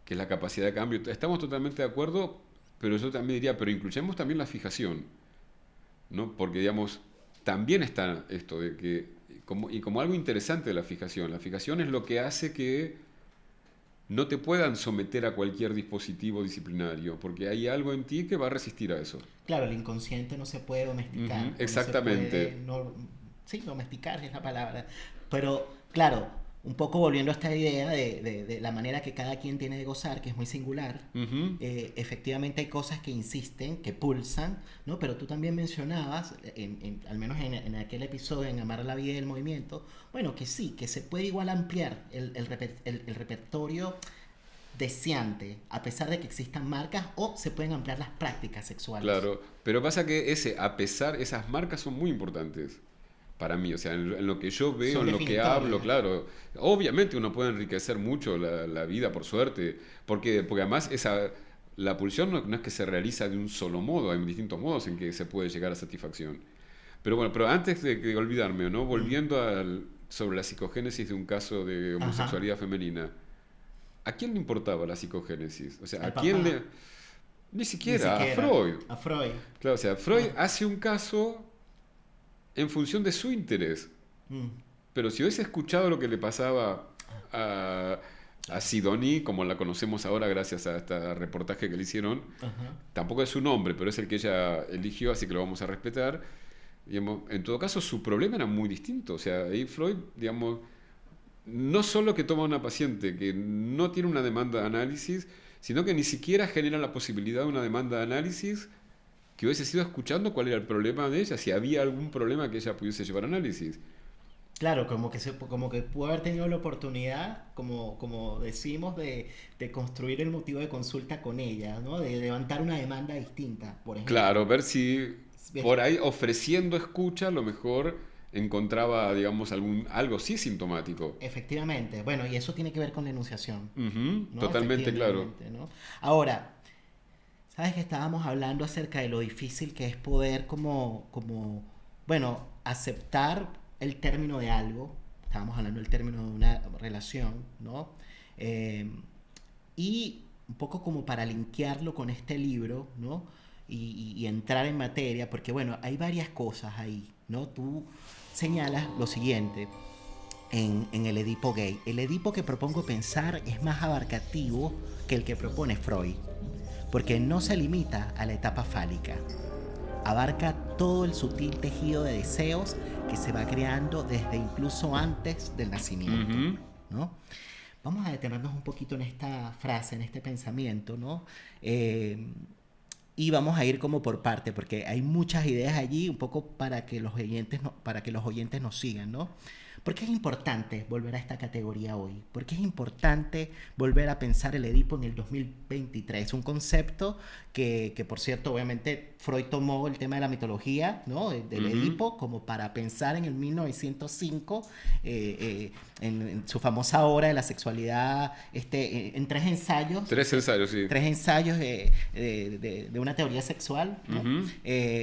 que es la capacidad de cambio. Estamos totalmente de acuerdo, pero yo también diría, pero incluyamos también la fijación, ¿no? Porque, digamos, también está esto de que, como algo interesante de la fijación es lo que hace que no te puedan someter a cualquier dispositivo disciplinario, porque hay algo en ti que va a resistir a eso. Claro, el inconsciente no se puede domesticar. Exactamente. Sí, domesticar es la palabra. Pero, claro, un poco volviendo a esta idea de la manera que cada quien tiene de gozar, que es muy singular, efectivamente hay cosas que insisten, que pulsan, ¿no? Pero tú también mencionabas, al menos en aquel episodio, en Amar la vida y el movimiento, bueno, que sí, que se puede igual ampliar el repertorio deseante, a pesar de que existan marcas, o se pueden ampliar las prácticas sexuales. Claro, pero pasa que esas marcas son muy importantes para mí, o sea, en lo que yo veo, en lo que hablo, claro. Obviamente uno puede enriquecer mucho la vida, por suerte, porque además la pulsión no es que se realiza de un solo modo, hay distintos modos en que se puede llegar a satisfacción. Pero bueno, pero antes de olvidarme, ¿no? Volviendo sobre la psicogénesis de un caso de homosexualidad femenina, ¿a quién le importaba la psicogénesis? O sea, ¿a quién le...? Ni siquiera, a Freud. A Freud. Claro, o sea, Freud hace un caso en función de su interés. Pero si hubiese escuchado lo que le pasaba a Sidonie, como la conocemos ahora gracias a este reportaje que le hicieron, tampoco es su nombre, pero es el que ella eligió, así que lo vamos a respetar. Digamos, en todo caso, su problema era muy distinto. O sea, ahí Freud, digamos, no solo que toma una paciente que no tiene una demanda de análisis, sino que ni siquiera genera la posibilidad de una demanda de análisis, que hubiese sido escuchando cuál era el problema de ella, si había algún problema que ella pudiese llevar a análisis. Claro, como que pudo haber tenido la oportunidad, como decimos, de construir el motivo de consulta con ella, ¿no? De levantar una demanda distinta, por ejemplo. Claro, ver si por ahí ofreciendo escucha, a lo mejor encontraba, digamos, algo sí sintomático. Efectivamente. Bueno, y eso tiene que ver con la enunciación. ¿no? Totalmente claro. ¿no? Ahora, sabes que estábamos hablando acerca de lo difícil que es poder aceptar el término de algo. Estábamos hablando del término de una relación, ¿no? Y un poco como para linkearlo con este libro, ¿no? Y entrar en materia, porque bueno, hay varias cosas ahí, ¿no? Tú señalas lo siguiente en el Edipo gay. El Edipo que propongo pensar es más abarcativo que el que propone Freud, porque no se limita a la etapa fálica. Abarca todo el sutil tejido de deseos que se va creando desde incluso antes del nacimiento, ¿no? Vamos a detenernos un poquito en esta frase, en este pensamiento, ¿no? Y vamos a ir como por parte, porque hay muchas ideas allí, un poco para que los oyentes nos sigan, ¿no? ¿Por qué es importante volver a esta categoría hoy? ¿Por qué es importante volver a pensar el Edipo en el 2023? Un concepto que por cierto, obviamente, Freud tomó el tema de la mitología, ¿no? Del Edipo, como para pensar en el 1905, en su famosa obra de la sexualidad, en 3 ensayos. 3 ensayos, sí. 3 ensayos de una teoría sexual, ¿no?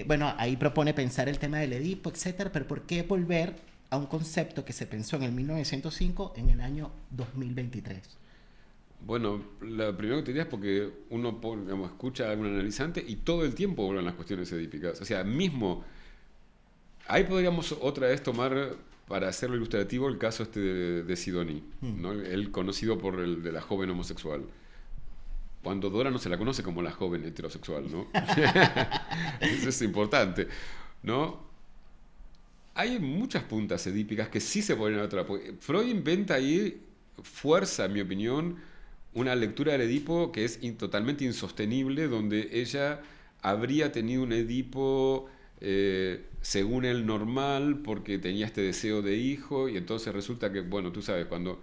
Bueno, ahí propone pensar el tema del Edipo, etcétera, pero ¿por qué volver a un concepto que se pensó en el 1905 en el año 2023? Bueno, la primera que te diría es porque uno escucha a algún analizante y todo el tiempo vuelven las cuestiones edípicas. O sea, mismo, ahí podríamos otra vez tomar, para hacerlo ilustrativo, el caso de Sidonie, ¿no? El conocido por el de la joven homosexual. Cuando Dora no se la conoce como la joven heterosexual, ¿no? Eso es importante, ¿no? Hay muchas puntas edípicas que sí se ponen a otra. Freud inventa ahí, fuerza, en mi opinión, una lectura del Edipo que es totalmente insostenible, donde ella habría tenido un Edipo según el normal, porque tenía este deseo de hijo, y entonces resulta que, bueno, tú sabes, cuando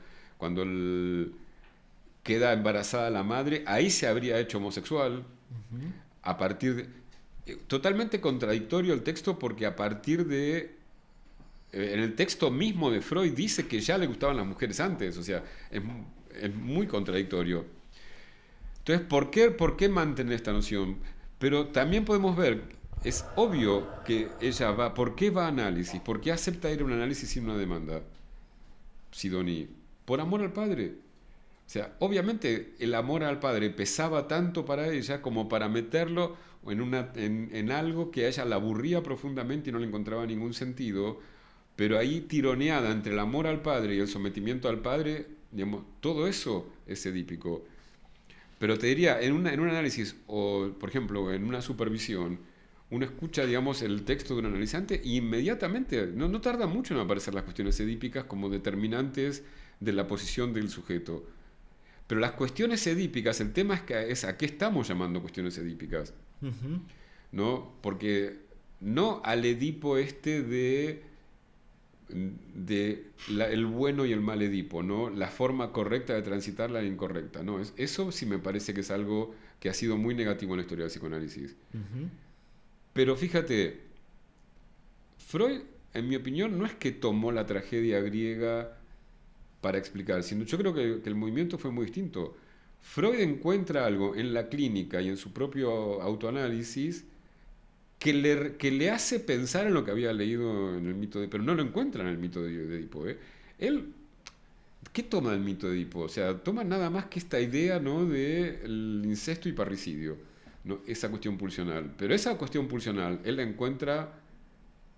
queda embarazada la madre, ahí se habría hecho homosexual, a partir de... Totalmente contradictorio el texto, porque a partir de... En el texto mismo de Freud dice que ya le gustaban las mujeres antes, o sea, es muy contradictorio. Entonces, ¿por qué mantener esta noción? Pero también podemos ver, es obvio que ella va, ¿por qué va a análisis? ¿Por qué acepta ir a un análisis sin una demanda? Sidonie, por amor al padre. O sea, obviamente el amor al padre pesaba tanto para ella como para meterlo en algo que a ella la aburría profundamente y no le encontraba ningún sentido. Pero ahí, tironeada entre el amor al padre y el sometimiento al padre, digamos, todo eso es edípico. Pero te diría, en un análisis, o por ejemplo, en una supervisión, uno escucha, digamos, el texto de un analizante y inmediatamente, no tarda mucho en aparecer las cuestiones edípicas como determinantes de la posición del sujeto. Pero las cuestiones edípicas, el tema es a qué estamos llamando cuestiones edípicas, ¿no? Porque no al Edipo el bueno y el mal Edipo, ¿no? La forma correcta de transitar la incorrecta, ¿no? Eso sí me parece que es algo que ha sido muy negativo en la historia del psicoanálisis. Pero fíjate, Freud, en mi opinión, no es que tomó la tragedia griega para explicar, sino yo creo que el movimiento fue muy distinto. Freud encuentra algo en la clínica y en su propio autoanálisis que le hace pensar en lo que había leído en el mito de Edipo, pero no lo encuentra en el mito de Edipo. Él, ¿qué toma del mito de Edipo? O sea, toma nada más que esta idea, ¿no?, del incesto y parricidio, ¿no? Esa cuestión pulsional. Pero esa cuestión pulsional, él la encuentra,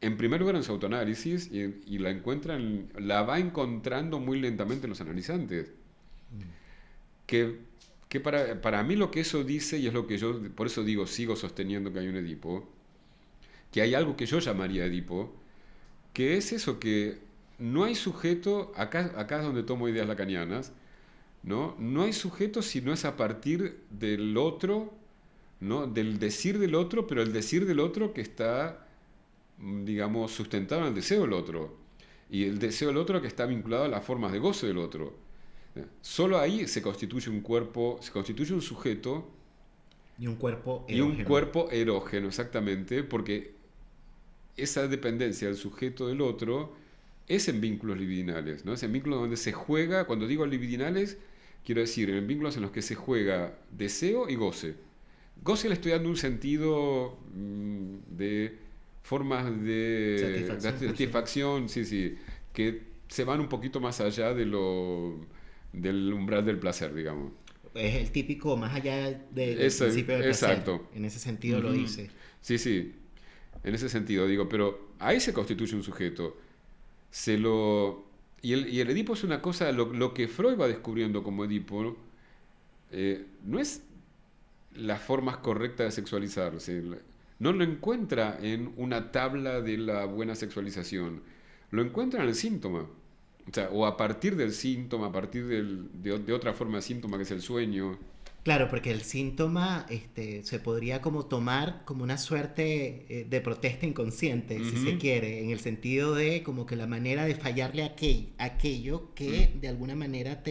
en primer lugar, en su autoanálisis, y la va encontrando muy lentamente en los analizantes. Que para mí lo que eso dice, y es lo que yo, por eso digo, sigo sosteniendo que hay un Edipo, que hay algo que yo llamaría Edipo, que es eso, que no hay sujeto, acá es donde tomo ideas lacanianas, ¿no? No hay sujeto si no es a partir del otro, ¿no? Del decir del otro, pero el decir del otro que está, digamos, sustentado en el deseo del otro, y el deseo del otro que está vinculado a las formas de goce del otro. Solo ahí se constituye un cuerpo, se constituye un sujeto y un cuerpo erógeno. Y un cuerpo erógeno, exactamente, porque esa dependencia del sujeto del otro es en vínculos libidinales, ¿no? Es en vínculos donde se juega, cuando digo libidinales, quiero decir, en vínculos en los que se juega deseo y goce. Goce le estoy dando un sentido de formas de satisfacción, sí, que se van un poquito más allá del umbral del placer, digamos. Es el típico más allá del principio del placer. Exacto. En ese sentido lo dice. Sí, en ese sentido digo, pero ahí se constituye un sujeto. Y el Edipo es una cosa, lo que Freud va descubriendo como Edipo, no es las formas correctas de sexualizar. O sea, no lo encuentra en una tabla de la buena sexualización, lo encuentra en el síntoma. O sea, o a partir del síntoma, a partir de otra forma de síntoma que es el sueño. Claro, porque el síntoma se podría como tomar como una suerte de protesta inconsciente, si se quiere, en el sentido de como que la manera de fallarle a aquello que de alguna manera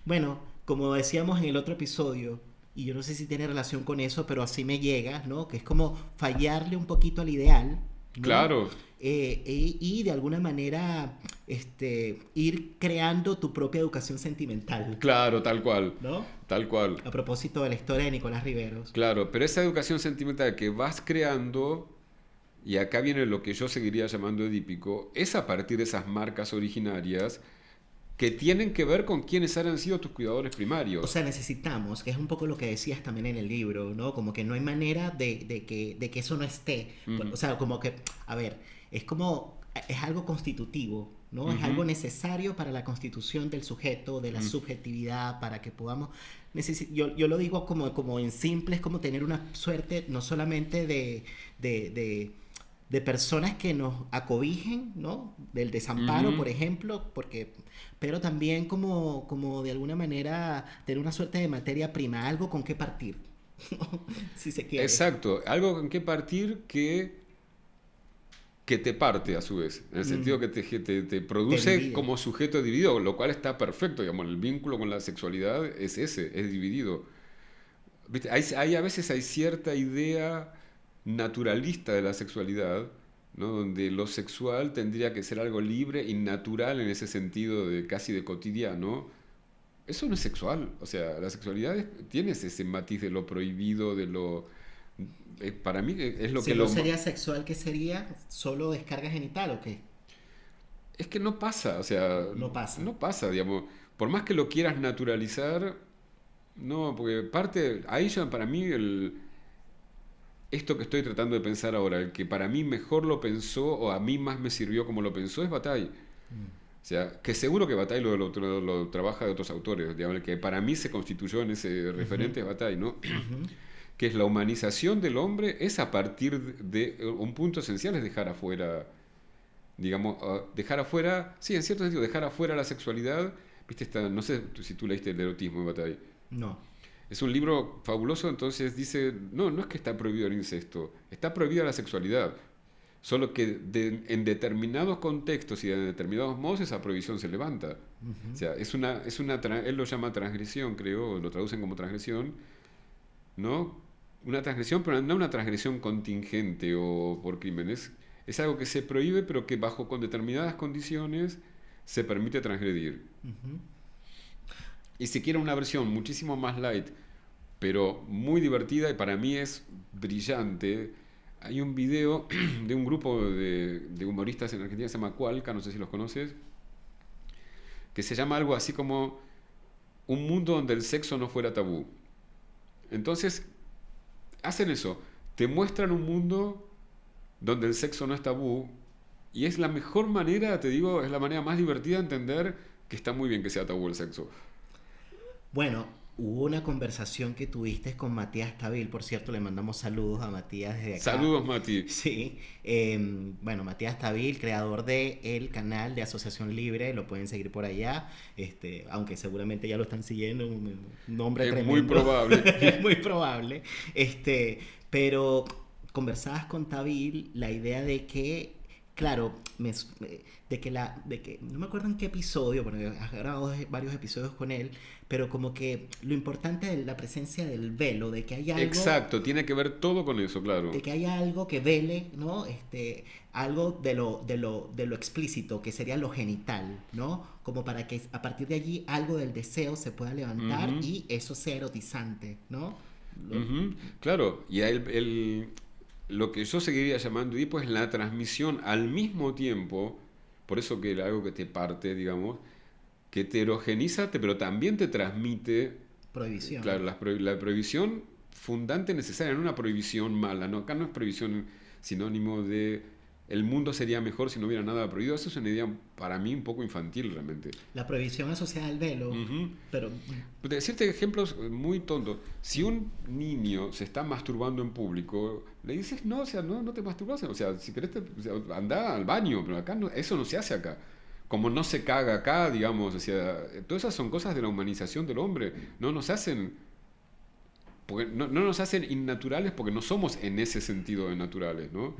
bueno, como decíamos en el otro episodio, y yo no sé si tiene relación con eso, pero así me llega, ¿no? Que es como fallarle un poquito al ideal, ¿no? Claro. Y de alguna manera ir creando tu propia educación sentimental. Claro, tal cual. ¿No? Tal cual. A propósito de la historia de Nicolás Riveros. Claro, pero esa educación sentimental que vas creando, y acá viene lo que yo seguiría llamando edípico, es a partir de esas marcas originarias que tienen que ver con quiénes han sido tus cuidadores primarios. O sea, necesitamos, que es un poco lo que decías también en el libro, ¿no? Como que no hay manera de que eso no esté. O sea, como que, a ver, es algo constitutivo, ¿no? Es algo necesario para la constitución del sujeto, de la subjetividad, para que podamos... Yo lo digo como en simple, es como tener una suerte no solamente de personas que nos acobijen, ¿no? Del desamparo, por ejemplo, pero también como de alguna manera tener una suerte de materia prima, algo con qué partir, si se quiere. Exacto, algo con qué partir que te parte a su vez, en el sentido que te produce como sujeto dividido, lo cual está perfecto, digamos, el vínculo con la sexualidad es dividido. ¿Viste? A veces hay cierta idea naturalista de la sexualidad, ¿no? Donde lo sexual tendría que ser algo libre y natural en ese sentido casi de cotidiano. Eso no es sexual, o sea, la sexualidad tiene ese matiz de lo prohibido, de lo... para mí es lo que... Si no sería sexual, ¿qué sería? ¿Solo descarga genital o qué? Es que no pasa, o sea... No pasa, digamos. Por más que lo quieras naturalizar, no, porque ahí ya para mí esto que estoy tratando de pensar ahora, el que para mí mejor lo pensó o a mí más me sirvió como lo pensó es Bataille. O sea, que seguro que Bataille lo trabaja de otros autores, digamos, el que para mí se constituyó en ese referente es Bataille, ¿no? Que es la humanización del hombre es a partir de un punto esencial, es dejar afuera, digamos, sí, en cierto sentido, dejar afuera la sexualidad. ¿Viste? No sé si tú leíste El erotismo de Bataille. No. Es un libro fabuloso, entonces dice, no es que está prohibido el incesto, está prohibida la sexualidad, solo que en determinados contextos y en determinados modos esa prohibición se levanta. O sea, él lo llama transgresión, creo, lo traducen como transgresión, ¿no? Una transgresión, pero no una transgresión contingente o por crímenes, es algo que se prohíbe, pero que con determinadas condiciones se permite transgredir. Y si quiere una versión muchísimo más light, pero muy divertida y para mí es brillante, hay un video de un grupo de humoristas en Argentina que se llama Cualca, no sé si los conoces, que se llama algo así como Un mundo donde el sexo no fuera tabú. Entonces, hacen eso, te muestran un mundo donde el sexo no es tabú y es la mejor manera, te digo, es la manera más divertida de entender que está muy bien que sea tabú el sexo. Bueno, hubo una conversación que tuviste con Matías Tabil, por cierto, le mandamos saludos a Matías desde acá. Saludos, Mati. Sí, bueno, Matías Tabil, creador del canal de Asociación Libre, lo pueden seguir por allá, aunque seguramente ya lo están siguiendo, un nombre tremendo. Muy probable. Es muy probable. Pero conversabas con Tabil la idea de que, claro, de que no me acuerdo en qué episodio, porque has grabado varios episodios con él, pero como que lo importante es la presencia del velo, de que hay algo... Exacto, tiene que ver todo con eso, claro. De que haya algo que vele, ¿no? Algo de lo explícito, que sería lo genital, ¿no? Como para que a partir de allí algo del deseo se pueda levantar y eso sea erotizante, ¿no? Claro, y lo que yo seguiría llamando Edipo es la transmisión al mismo tiempo, por eso que algo que te parte, digamos, que te erogeniza, pero también te transmite... Prohibición. Claro, la prohibición fundante necesaria, no una prohibición mala, ¿no? Acá no es prohibición sinónimo de el mundo sería mejor si no hubiera nada prohibido. Eso es una idea para mí un poco infantil realmente. La prohibición asociada al velo, pero... De decirte ejemplos muy tontos. Si un niño se está masturbando en público, le dices, no, o sea, no te masturbas, o sea, si querés, anda al baño, pero acá eso no se hace acá. como no se caga acá, digamos, o sea, todas esas son cosas de la humanización del hombre, no nos hacen innaturales porque no somos en ese sentido de naturales, ¿no?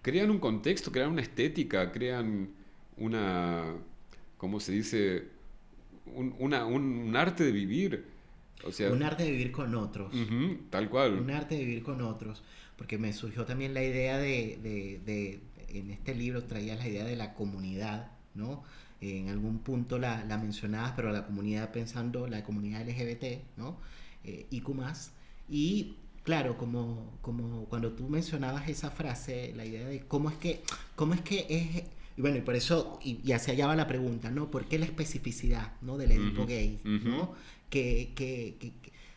Crean un contexto, crean una estética, crean una, ¿cómo se dice? Un arte de vivir. O sea, un arte de vivir con otros. Tal cual. Un arte de vivir con otros. Porque me surgió también la idea de en este libro traías la idea de la comunidad, ¿no? En algún punto la mencionabas, pero la comunidad pensando, la comunidad LGBT, ¿no? IQ+. Y claro, como cuando tú mencionabas esa frase, la idea de cómo es que es... Y bueno, y por eso, y hacia allá va la pregunta, ¿no? ¿Por qué la especificidad, ¿no? Del Edipo gay, ¿no?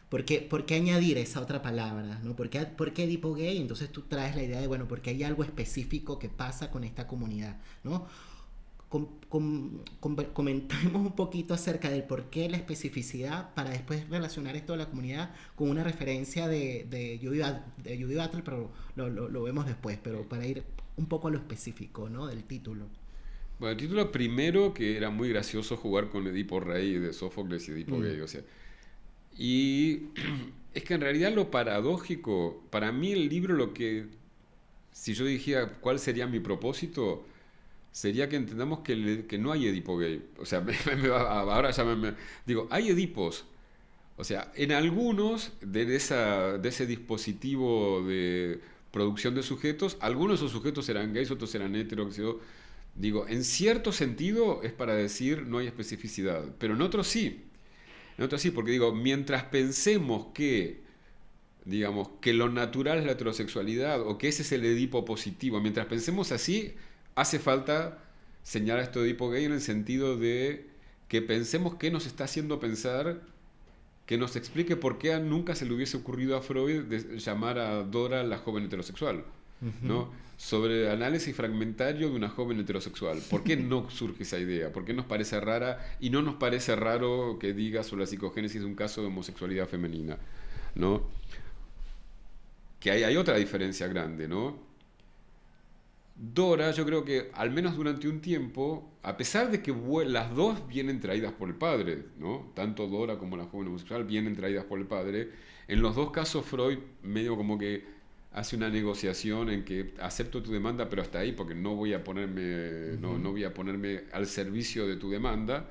¿Por qué añadir esa otra palabra, ¿no? ¿Por qué Edipo gay? Entonces tú traes la idea de, bueno, porque hay algo específico que pasa con esta comunidad, ¿no? Comentemos un poquito acerca del por qué la especificidad para después relacionar esto de la comunidad con una referencia de Judith Butler, pero lo vemos después, pero para ir un poco a lo específico, ¿no? Del título. Bueno, el título primero, que era muy gracioso jugar con Edipo Rey de Sófocles y Edipo gay, o sea, y es que en realidad lo paradójico, para mí el libro, lo que, si yo dijera cuál sería mi propósito, sería que entendamos que no hay Edipo gay. O sea, ahora ya digo, hay Edipos. O sea, en algunos de ese dispositivo de producción de sujetos, algunos de esos sujetos eran gays, otros eran heteros. Digo, en cierto sentido es para decir no hay especificidad, pero en otros sí. En otros sí, porque digo, mientras pensemos que, digamos, que lo natural es la heterosexualidad o que ese es el Edipo positivo, mientras pensemos así, hace falta señalar esto de Edipo gay en el sentido de que pensemos qué nos está haciendo pensar, que nos explique por qué nunca se le hubiese ocurrido a Freud de llamar a Dora la joven heterosexual, ¿no? Sobre el análisis fragmentario de una joven heterosexual. ¿Por qué no surge esa idea? ¿Por qué nos parece rara y no nos parece raro que diga sobre la psicogénesis un caso de homosexualidad femenina, ¿no? Que hay otra diferencia grande, ¿no? Dora, yo creo que al menos durante un tiempo, a pesar de que las dos vienen traídas por el padre, ¿no? Tanto Dora como la joven homosexual vienen traídas por el padre, en los dos casos Freud medio como que hace una negociación en que acepto tu demanda, pero hasta ahí, porque no voy a ponerme, no voy a ponerme al servicio de tu demanda,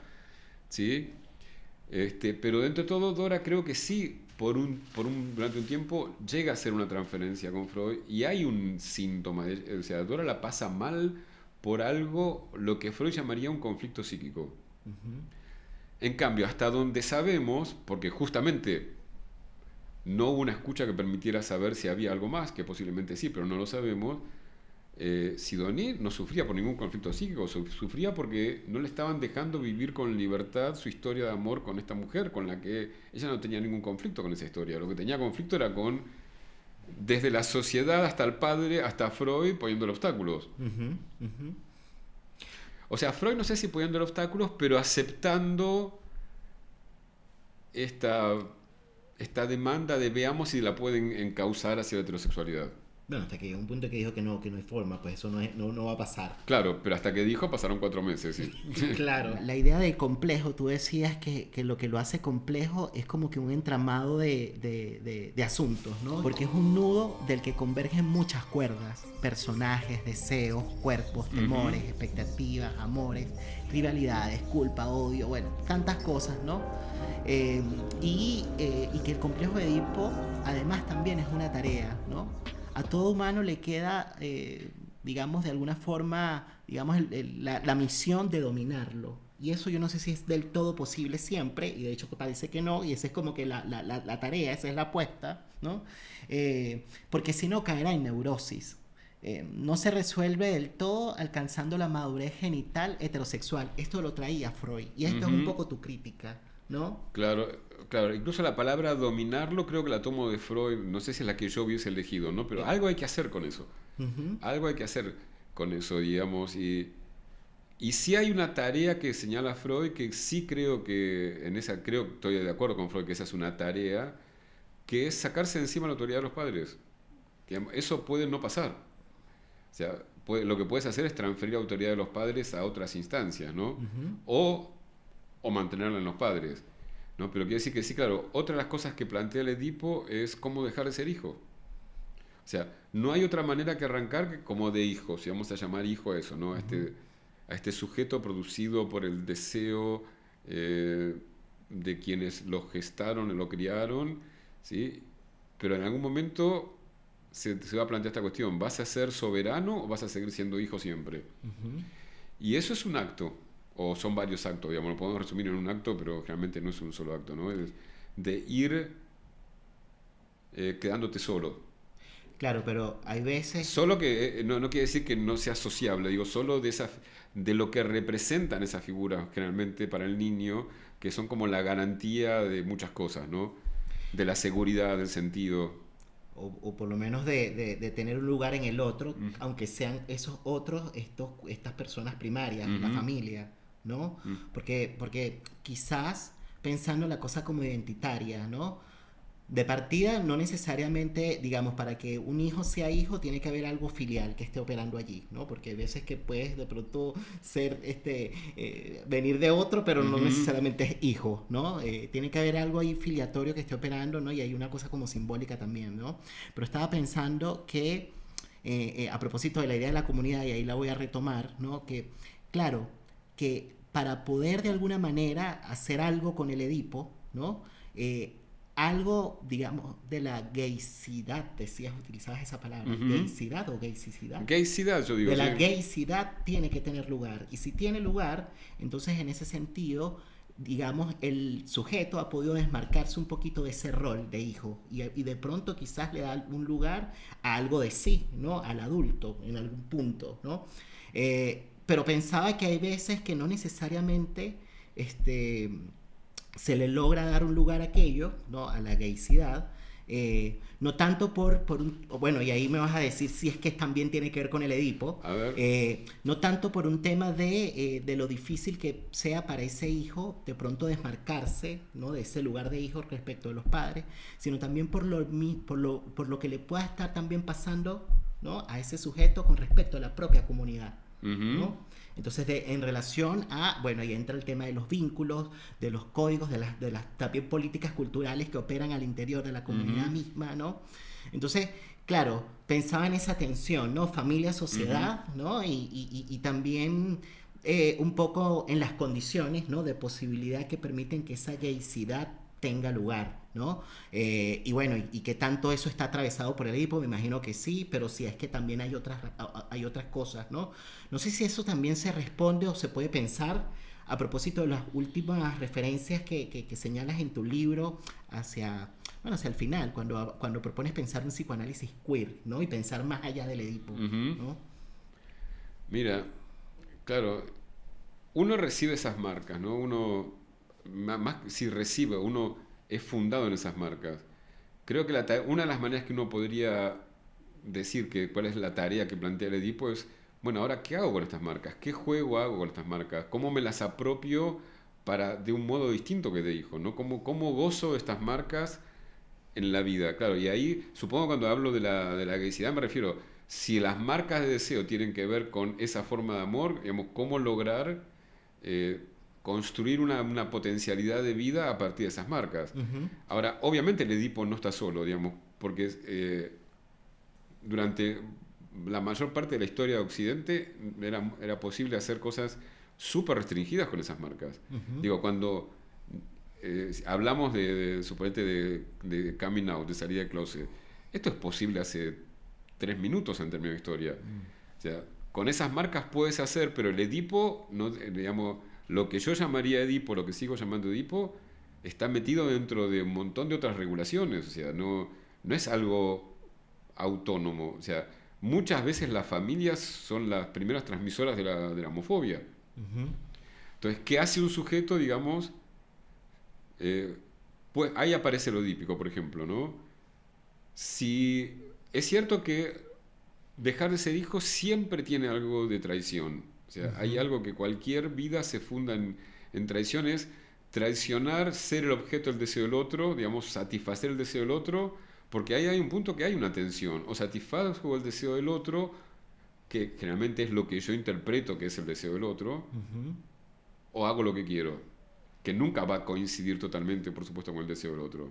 ¿sí? Pero dentro de todo, Dora creo que sí, durante un tiempo llega a ser una transferencia con Freud y hay un síntoma, o sea, Dora la pasa mal por algo, lo que Freud llamaría un conflicto psíquico. En cambio, hasta donde sabemos, porque justamente no hubo una escucha que permitiera saber si había algo más, que posiblemente sí, pero no lo sabemos, Sidonie no sufría por ningún conflicto psíquico, sufría porque no le estaban dejando vivir con libertad su historia de amor con esta mujer, con la que ella no tenía ningún conflicto con esa historia. Lo que tenía conflicto era desde la sociedad hasta el padre, hasta Freud, poniéndole obstáculos. O sea, Freud no sé si poniéndole obstáculos, pero aceptando esta demanda de veamos si la pueden encauzar hacia la heterosexualidad. Bueno, hasta que llegó un punto que dijo que no hay forma, pues eso no va a pasar. Claro, pero hasta que dijo pasaron 4 meses, sí. Claro, la idea de complejo, tú decías que lo hace complejo es como que un entramado de asuntos, ¿no? Porque es un nudo del que convergen muchas cuerdas, personajes, deseos, cuerpos, temores, expectativas, amores, rivalidades, culpa, odio, bueno, tantas cosas, ¿no? Y que el complejo de Edipo además también es una tarea, ¿no? A todo humano le queda, digamos, de alguna forma, digamos, la misión de dominarlo. Y eso yo no sé si es del todo posible siempre, y de hecho parece que no, y esa es como que la tarea, esa es la apuesta, ¿no? Porque si no caerá en neurosis. No se resuelve del todo alcanzando la madurez genital heterosexual. Esto lo traía Freud, y esto es un poco tu crítica, ¿no? Claro, incluso la palabra dominarlo creo que la tomo de Freud, no sé si es la que yo hubiese elegido, ¿no? Pero algo hay que hacer con eso. Algo hay que hacer con eso, digamos, y sí hay una tarea que señala Freud que sí creo que estoy de acuerdo con Freud que esa es una tarea, que es sacarse de encima la autoridad de los padres. Digamos, eso puede no pasar. O sea, lo que puedes hacer es transferir la autoridad de los padres a otras instancias, ¿no? Ujú. O mantenerla en los padres, ¿no? Pero quiere decir que sí, claro, otra de las cosas que plantea el Edipo es cómo dejar de ser hijo. O sea, no hay otra manera que arrancar que como de hijo, si vamos a llamar hijo a eso, ¿no? A este sujeto producido por el deseo de quienes lo gestaron y lo criaron, ¿sí? Pero en algún momento se va a plantear esta cuestión: ¿vas a ser soberano o vas a seguir siendo hijo siempre? Y eso es un acto, o son varios actos, digamos, lo podemos resumir en un acto, pero realmente no es un solo acto, ¿no? Es de ir quedándote solo. Claro, pero hay veces... Solo que no quiere decir que no sea sociable, digo, solo de lo que representan esas figuras generalmente para el niño, que son como la garantía de muchas cosas, ¿no? De la seguridad, del sentido. O por lo menos de tener un lugar en el otro, aunque sean esos otros, estas personas primarias, la familia, ¿no? Porque quizás pensando la cosa como identitaria, ¿no? De partida, no necesariamente, digamos, para que un hijo sea hijo, tiene que haber algo filial que esté operando allí, ¿no? Porque hay veces que puedes de pronto ser, venir de otro, pero no necesariamente es hijo, ¿no? Tiene que haber algo ahí filiatorio que esté operando, ¿no? Y hay una cosa como simbólica también, ¿no? Pero estaba pensando que, a propósito de la idea de la comunidad, y ahí la voy a retomar, ¿no? Que, claro, que para poder de alguna manera hacer algo con el Edipo, ¿no? Algo, digamos, de la gaycidad, utilizabas esa palabra, gaycidad o gaysicidad. Gaycidad, yo digo. De la gaycidad tiene que tener lugar. Y si tiene lugar, entonces en ese sentido, digamos, el sujeto ha podido desmarcarse un poquito de ese rol de hijo y de pronto quizás le da un lugar a algo de sí, ¿no? Al adulto, en algún punto, ¿no? Pero pensaba que hay veces que no necesariamente, se le logra dar un lugar a aquello, ¿no? A la gaycidad, no tanto por un... Bueno, y ahí me vas a decir si es que también tiene que ver con el Edipo. A ver. No tanto por un tema de lo difícil que sea para ese hijo de pronto desmarcarse, ¿no? De ese lugar de hijo respecto de los padres, sino también por lo que le pueda estar también pasando, ¿no? A ese sujeto con respecto a la propia comunidad, ¿no? Entonces, en relación a, bueno, ahí entra el tema de los vínculos, de los códigos, de las también políticas culturales que operan al interior de la comunidad misma, ¿no? Entonces, claro, pensaba en esa tensión, ¿no? Familia, sociedad, ¿no? Y también un poco en las condiciones, ¿no? De posibilidad que permiten que esa gaycidad tenga lugar, ¿no? Y bueno, y que tanto eso está atravesado por el Edipo, me imagino que sí, pero sí es que también hay otras cosas, ¿no? No sé si eso también se responde o se puede pensar a propósito de las últimas referencias que señalas en tu libro hacia el final, cuando propones pensar un psicoanálisis queer, ¿no? Y pensar más allá del Edipo, ¿no? Mira, claro, uno recibe esas marcas, ¿no? Uno, más si recibe, uno es fundado en esas marcas. Creo que una de las maneras que uno podría decir que cuál es la tarea que plantea el Edipo es, bueno, ahora, ¿qué hago con estas marcas? ¿Qué juego hago con estas marcas? ¿Cómo me las apropio de un modo distinto que de hijo, ¿no? ¿Cómo gozo estas marcas en la vida? Claro, y ahí, supongo cuando hablo de la gaycidad me refiero, si las marcas de deseo tienen que ver con esa forma de amor, digamos, ¿cómo lograr construir una potencialidad de vida a partir de esas marcas? Ahora, obviamente el Edipo no está solo, digamos, porque durante la mayor parte de la historia de Occidente era posible hacer cosas súper restringidas con esas marcas. Digo, cuando hablamos suponete de coming out, de salida de closet, esto es posible hace 3 minutos en términos de historia. O sea, con esas marcas puedes hacer, pero el Edipo, no, digamos, lo que yo llamaría Edipo, lo que sigo llamando Edipo, está metido dentro de un montón de otras regulaciones. O sea, no es algo autónomo. O sea, muchas veces las familias son las primeras transmisoras de la homofobia. Entonces, ¿qué hace un sujeto, digamos? Pues ahí aparece lo edípico, por ejemplo, ¿no? Si es cierto que dejar de ser hijo siempre tiene algo de traición. O sea, hay algo que cualquier vida se funda en traiciones. Traicionar, ser el objeto del deseo del otro, digamos, satisfacer el deseo del otro, porque ahí hay un punto que hay una tensión. O satisfago el deseo del otro que generalmente es lo que yo interpreto que es el deseo del otro, o hago lo que quiero, que nunca va a coincidir totalmente, por supuesto, con el deseo del otro.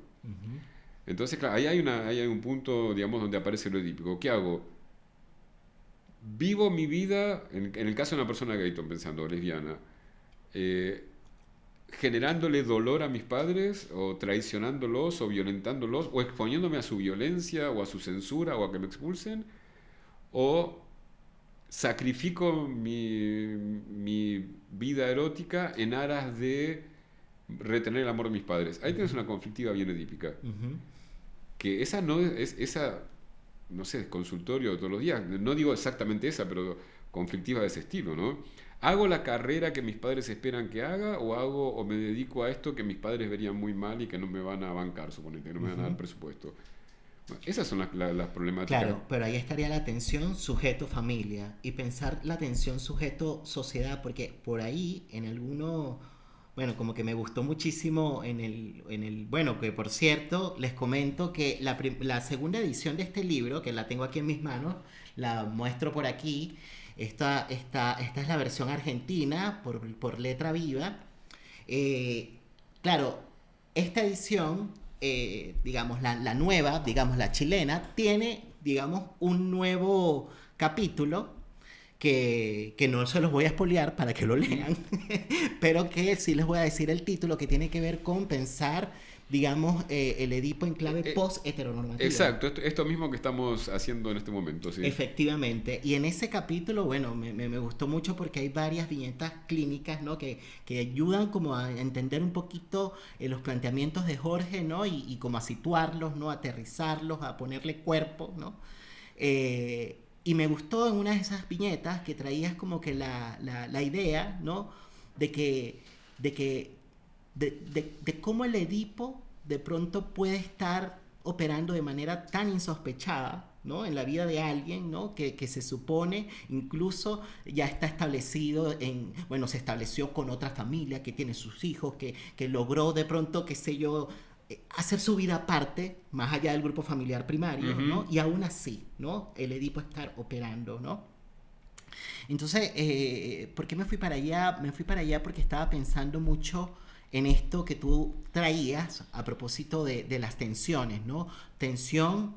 Entonces, claro, ahí hay un punto, digamos, donde aparece lo edípico. ¿Qué hago? Vivo mi vida, en el caso de una persona gay, estoy pensando, lesbiana, generándole dolor a mis padres, o traicionándolos, o violentándolos, o exponiéndome a su violencia, o a su censura, o a que me expulsen, o sacrifico mi vida erótica en aras de retener el amor de mis padres. Ahí tienes una conflictiva bien edípica. Que esa no es esa, no sé, consultorio todos los días, no digo exactamente esa, pero conflictiva de ese estilo, ¿no? ¿Hago la carrera que mis padres esperan que haga, o me dedico a esto que mis padres verían muy mal y que no me van a bancar, suponete, que no me van a dar presupuesto? Bueno, esas son las problemáticas. Claro, pero ahí estaría la tensión sujeto-familia y pensar la tensión sujeto-sociedad, porque por ahí en alguno, bueno, como que me gustó muchísimo en el bueno, que por cierto, les comento que la segunda edición de este libro, que la tengo aquí en mis manos, la muestro por aquí, esta es la versión argentina por Letra Viva. Claro, esta edición, digamos, la nueva, digamos, la chilena, tiene, digamos, un nuevo capítulo que no se los voy a spoilear para que lo lean, pero que sí les voy a decir el título, que tiene que ver con pensar, digamos, el Edipo en clave post-heteronormativa. Exacto, esto mismo que estamos haciendo en este momento. ¿Sí? Efectivamente. Y en ese capítulo, bueno, me gustó mucho porque hay varias viñetas clínicas, ¿no? que ayudan como a entender un poquito los planteamientos de Jorge, ¿no? Y como a situarlos, ¿no? A aterrizarlos, a ponerle cuerpo, ¿no? Y me gustó en una de esas viñetas que traías como que la idea, ¿no? De cómo el Edipo de pronto puede estar operando de manera tan insospechada, ¿no? En la vida de alguien, ¿no? Que se supone incluso ya está establecido bueno, se estableció con otra familia, que tiene sus hijos, que logró de pronto, qué sé yo, hacer su vida aparte, más allá del grupo familiar primario, ¿no? Y aún así, ¿no? El Edipo estar operando, ¿no? Entonces, ¿por qué me fui para allá? Me fui para allá porque estaba pensando mucho en esto que tú traías a propósito de las tensiones, ¿no? Tensión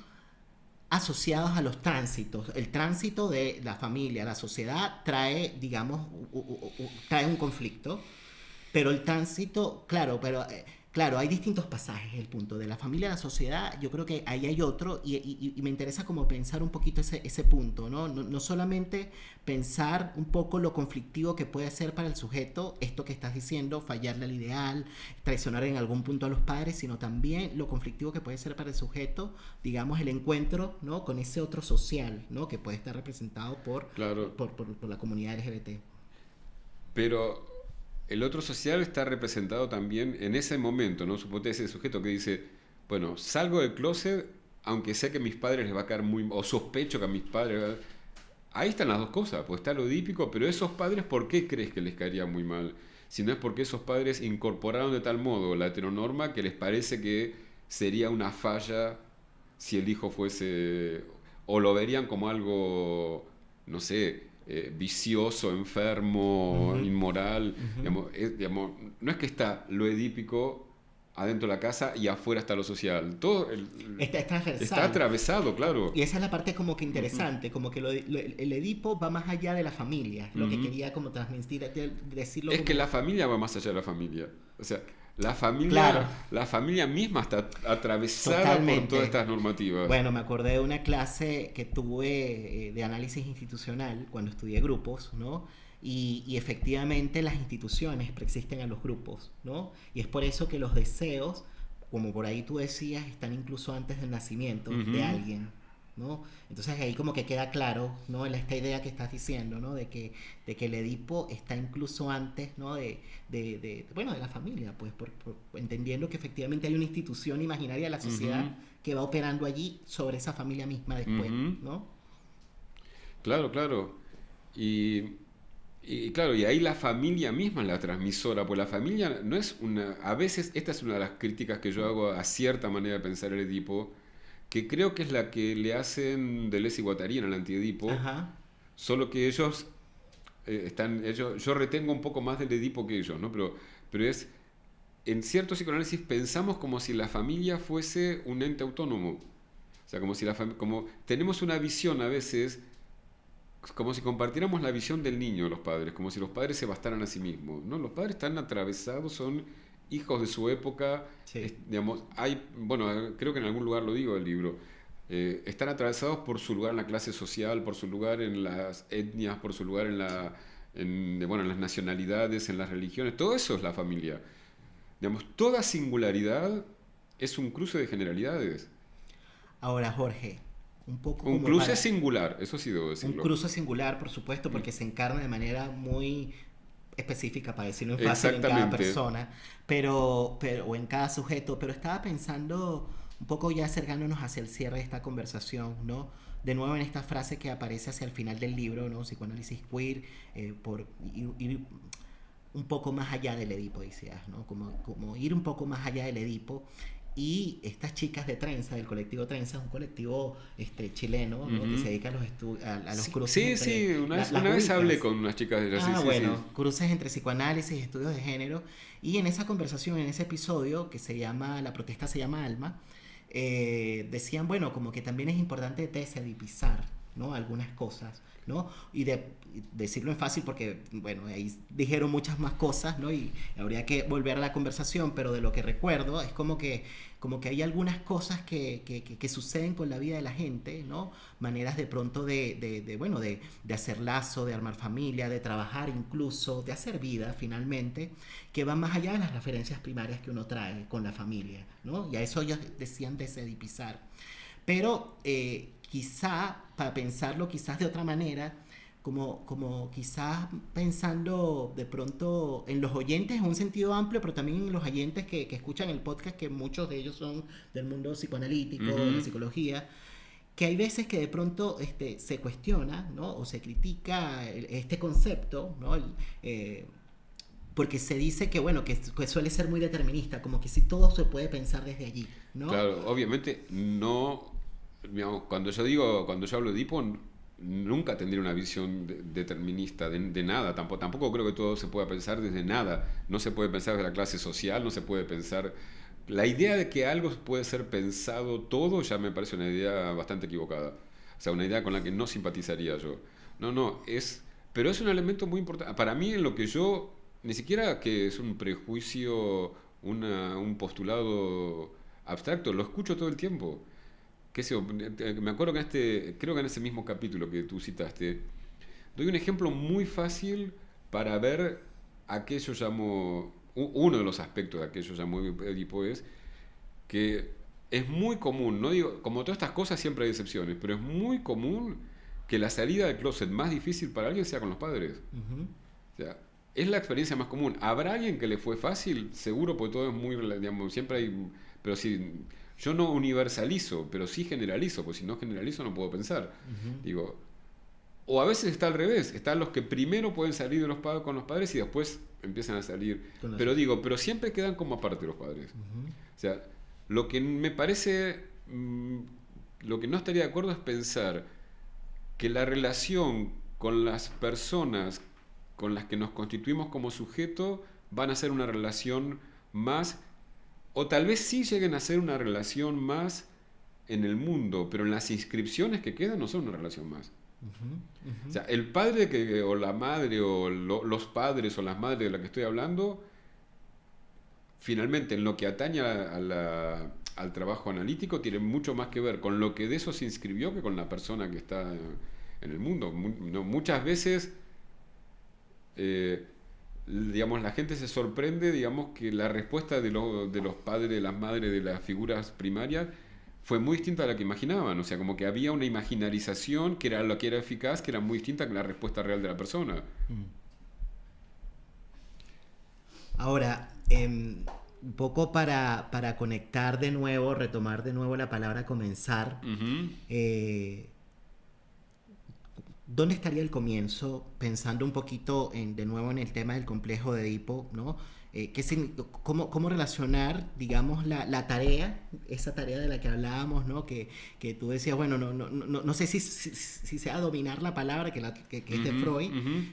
asociados a los tránsitos. El tránsito de la familia, la sociedad trae, digamos, trae un conflicto, pero el tránsito, claro, claro, hay distintos pasajes, el punto de la familia a la sociedad, yo creo que ahí hay otro, y me interesa como pensar un poquito ese punto, ¿no? No solamente pensar un poco lo conflictivo que puede ser para el sujeto, esto que estás diciendo, fallarle al ideal, traicionar en algún punto a los padres, sino también lo conflictivo que puede ser para el sujeto, digamos, el encuentro, ¿no? Con ese otro social, ¿no? Que puede estar representado por la comunidad LGBT. Pero el otro social está representado también en ese momento, ¿no? Suponte ese sujeto que dice, bueno, salgo del closet, aunque sé que a mis padres les va a caer muy... o sospecho que a mis padres... Ahí están las dos cosas, pues está lo edípico, pero esos padres, ¿por qué crees que les caería muy mal? Si no es porque esos padres incorporaron de tal modo la heteronorma que les parece que sería una falla si el hijo fuese... o lo verían como algo, no sé... vicioso, enfermo, inmoral. Digamos, no es que está lo edípico adentro de la casa y afuera está lo social. Todo está atravesado, claro. Y esa es la parte como que interesante, como que el Edipo va más allá de la familia, lo que quería como transmitir, decirlo. Es que la familia va más allá de la familia. O sea, la familia misma está atravesada por todas estas normativas. Bueno, me acordé de una clase que tuve de análisis institucional cuando estudié grupos, ¿no? Y efectivamente las instituciones preexisten a los grupos, ¿no? Y es por eso que los deseos, como por ahí tú decías, están incluso antes del nacimiento de alguien, ¿no? Entonces ahí como que queda claro, ¿no? Esta idea que estás diciendo, ¿no? De que el Edipo está incluso antes, ¿no? de la familia, pues entendiendo que efectivamente hay una institución imaginaria de la sociedad que va operando allí sobre esa familia misma después, ¿no? Claro, claro. Y claro, y ahí la familia misma es la transmisora, pues la familia no es una... A veces esta es una de las críticas que yo hago a cierta manera de pensar el Edipo, que creo que es la que le hacen Deleuze y Guattari en el Antiedipo, Solo que ellos yo retengo un poco más del Edipo que ellos, ¿no? Pero es, en cierto psicoanálisis pensamos como si la familia fuese un ente autónomo. O sea, como si como tenemos una visión a veces, como si compartiéramos la visión del niño, los padres, como si los padres se bastaran a sí mismos, ¿no? Los padres están atravesados, son hijos de su época, digamos, creo que en algún lugar lo digo del libro, están atravesados por su lugar en la clase social, por su lugar en las etnias, por su lugar en las nacionalidades, en las religiones, todo eso es la familia. Digamos, toda singularidad es un cruce de generalidades. Ahora, Jorge, un cruce singular, eso sí debo decirlo. Un cruce singular, por supuesto, porque se encarna de manera muy específica, para decirlo en fácil, en cada persona, o en cada sujeto, pero estaba pensando un poco ya acercándonos hacia el cierre de esta conversación, ¿no? De nuevo en esta frase que aparece hacia el final del libro, ¿no? Psicoanálisis queer, por ir un poco más allá del Edipo, decías, ¿no? Como ir un poco más allá del Edipo. Y estas chicas de Trenza, del colectivo Trenza, es un colectivo chileno, ¿no? Que se dedica a los cruces. Sí, una vez hablé con unas chicas de ellas. Cruces entre psicoanálisis y estudios de género. Y en esa conversación, en ese episodio, que se llama, la protesta se llama Alma, decían, bueno, como que también es importante desedipizar, ¿no? Algunas cosas, ¿no? Y decirlo en fácil porque, bueno, ahí dijeron muchas más cosas, ¿no? Y habría que volver a la conversación, pero de lo que recuerdo es como que hay algunas cosas que suceden con la vida de la gente, ¿no? Maneras de pronto de hacer lazo, de armar familia, de trabajar incluso, de hacer vida finalmente, que van más allá de las referencias primarias que uno trae con la familia, ¿no? Y a eso ellos decían desedipizar. Pero quizá, para pensarlo quizás de otra manera, como quizás pensando de pronto en los oyentes en un sentido amplio, pero también en los oyentes que escuchan el podcast, que muchos de ellos son del mundo psicoanalítico, de la psicología, que hay veces que de pronto se cuestiona, ¿no? O se critica este concepto, ¿no? Porque se dice que, bueno, que suele ser muy determinista, como que si todo se puede pensar desde allí, ¿no? Claro, obviamente no, digamos, cuando yo hablo de Edipo, nunca tendría una visión determinista de nada, tampoco creo que todo se pueda pensar desde nada, no se puede pensar desde la clase social, no se puede pensar, la idea de que algo puede ser pensado todo ya me parece una idea bastante equivocada, o sea, una idea con la que no simpatizaría yo, pero es un elemento muy importante, para mí en lo que yo, ni siquiera que es un prejuicio, un postulado abstracto, lo escucho todo el tiempo. Me acuerdo que creo que en ese mismo capítulo que tú citaste, doy un ejemplo muy fácil para ver a qué yo llamo, uno de los aspectos de a qué yo llamo Edipo es que es muy común, no digo, como todas estas cosas siempre hay excepciones, pero es muy común que la salida del closet más difícil para alguien sea con los padres. O sea, es la experiencia más común. ¿Habrá alguien que le fue fácil? Seguro, porque todo es muy, digamos, siempre hay, pero sí. Yo no universalizo, pero sí generalizo, porque si no generalizo no puedo pensar. Digo, o a veces está al revés, están los que primero pueden salir de con los padres y después empiezan a salir. Pero siempre quedan como aparte los padres. O sea, lo que me parece, lo que no estaría de acuerdo es pensar que la relación con las personas con las que nos constituimos como sujeto van a ser una relación más, o tal vez sí lleguen a ser una relación más en el mundo, pero en las inscripciones que quedan no son una relación más. O sea, el padre o la madre o los padres o las madres de las que estoy hablando, finalmente en lo que atañe al trabajo analítico tiene mucho más que ver con lo que de eso se inscribió que con la persona que está en el mundo. Muchas veces digamos, la gente se sorprende, digamos, que la respuesta de los padres, de las madres, de las figuras primarias fue muy distinta a la que imaginaban. O sea, como que había una imaginarización que era lo que era eficaz, que era muy distinta que la respuesta real de la persona. Ahora, un poco para conectar de nuevo, retomar de nuevo la palabra comenzar, ¿dónde estaría el comienzo? Pensando un poquito de nuevo en el tema del complejo de Edipo, ¿no? cómo relacionar, digamos, la tarea, esa tarea de la que hablábamos, ¿no? Que tú decías, bueno, no sé si sea dominar la palabra, que es de Freud,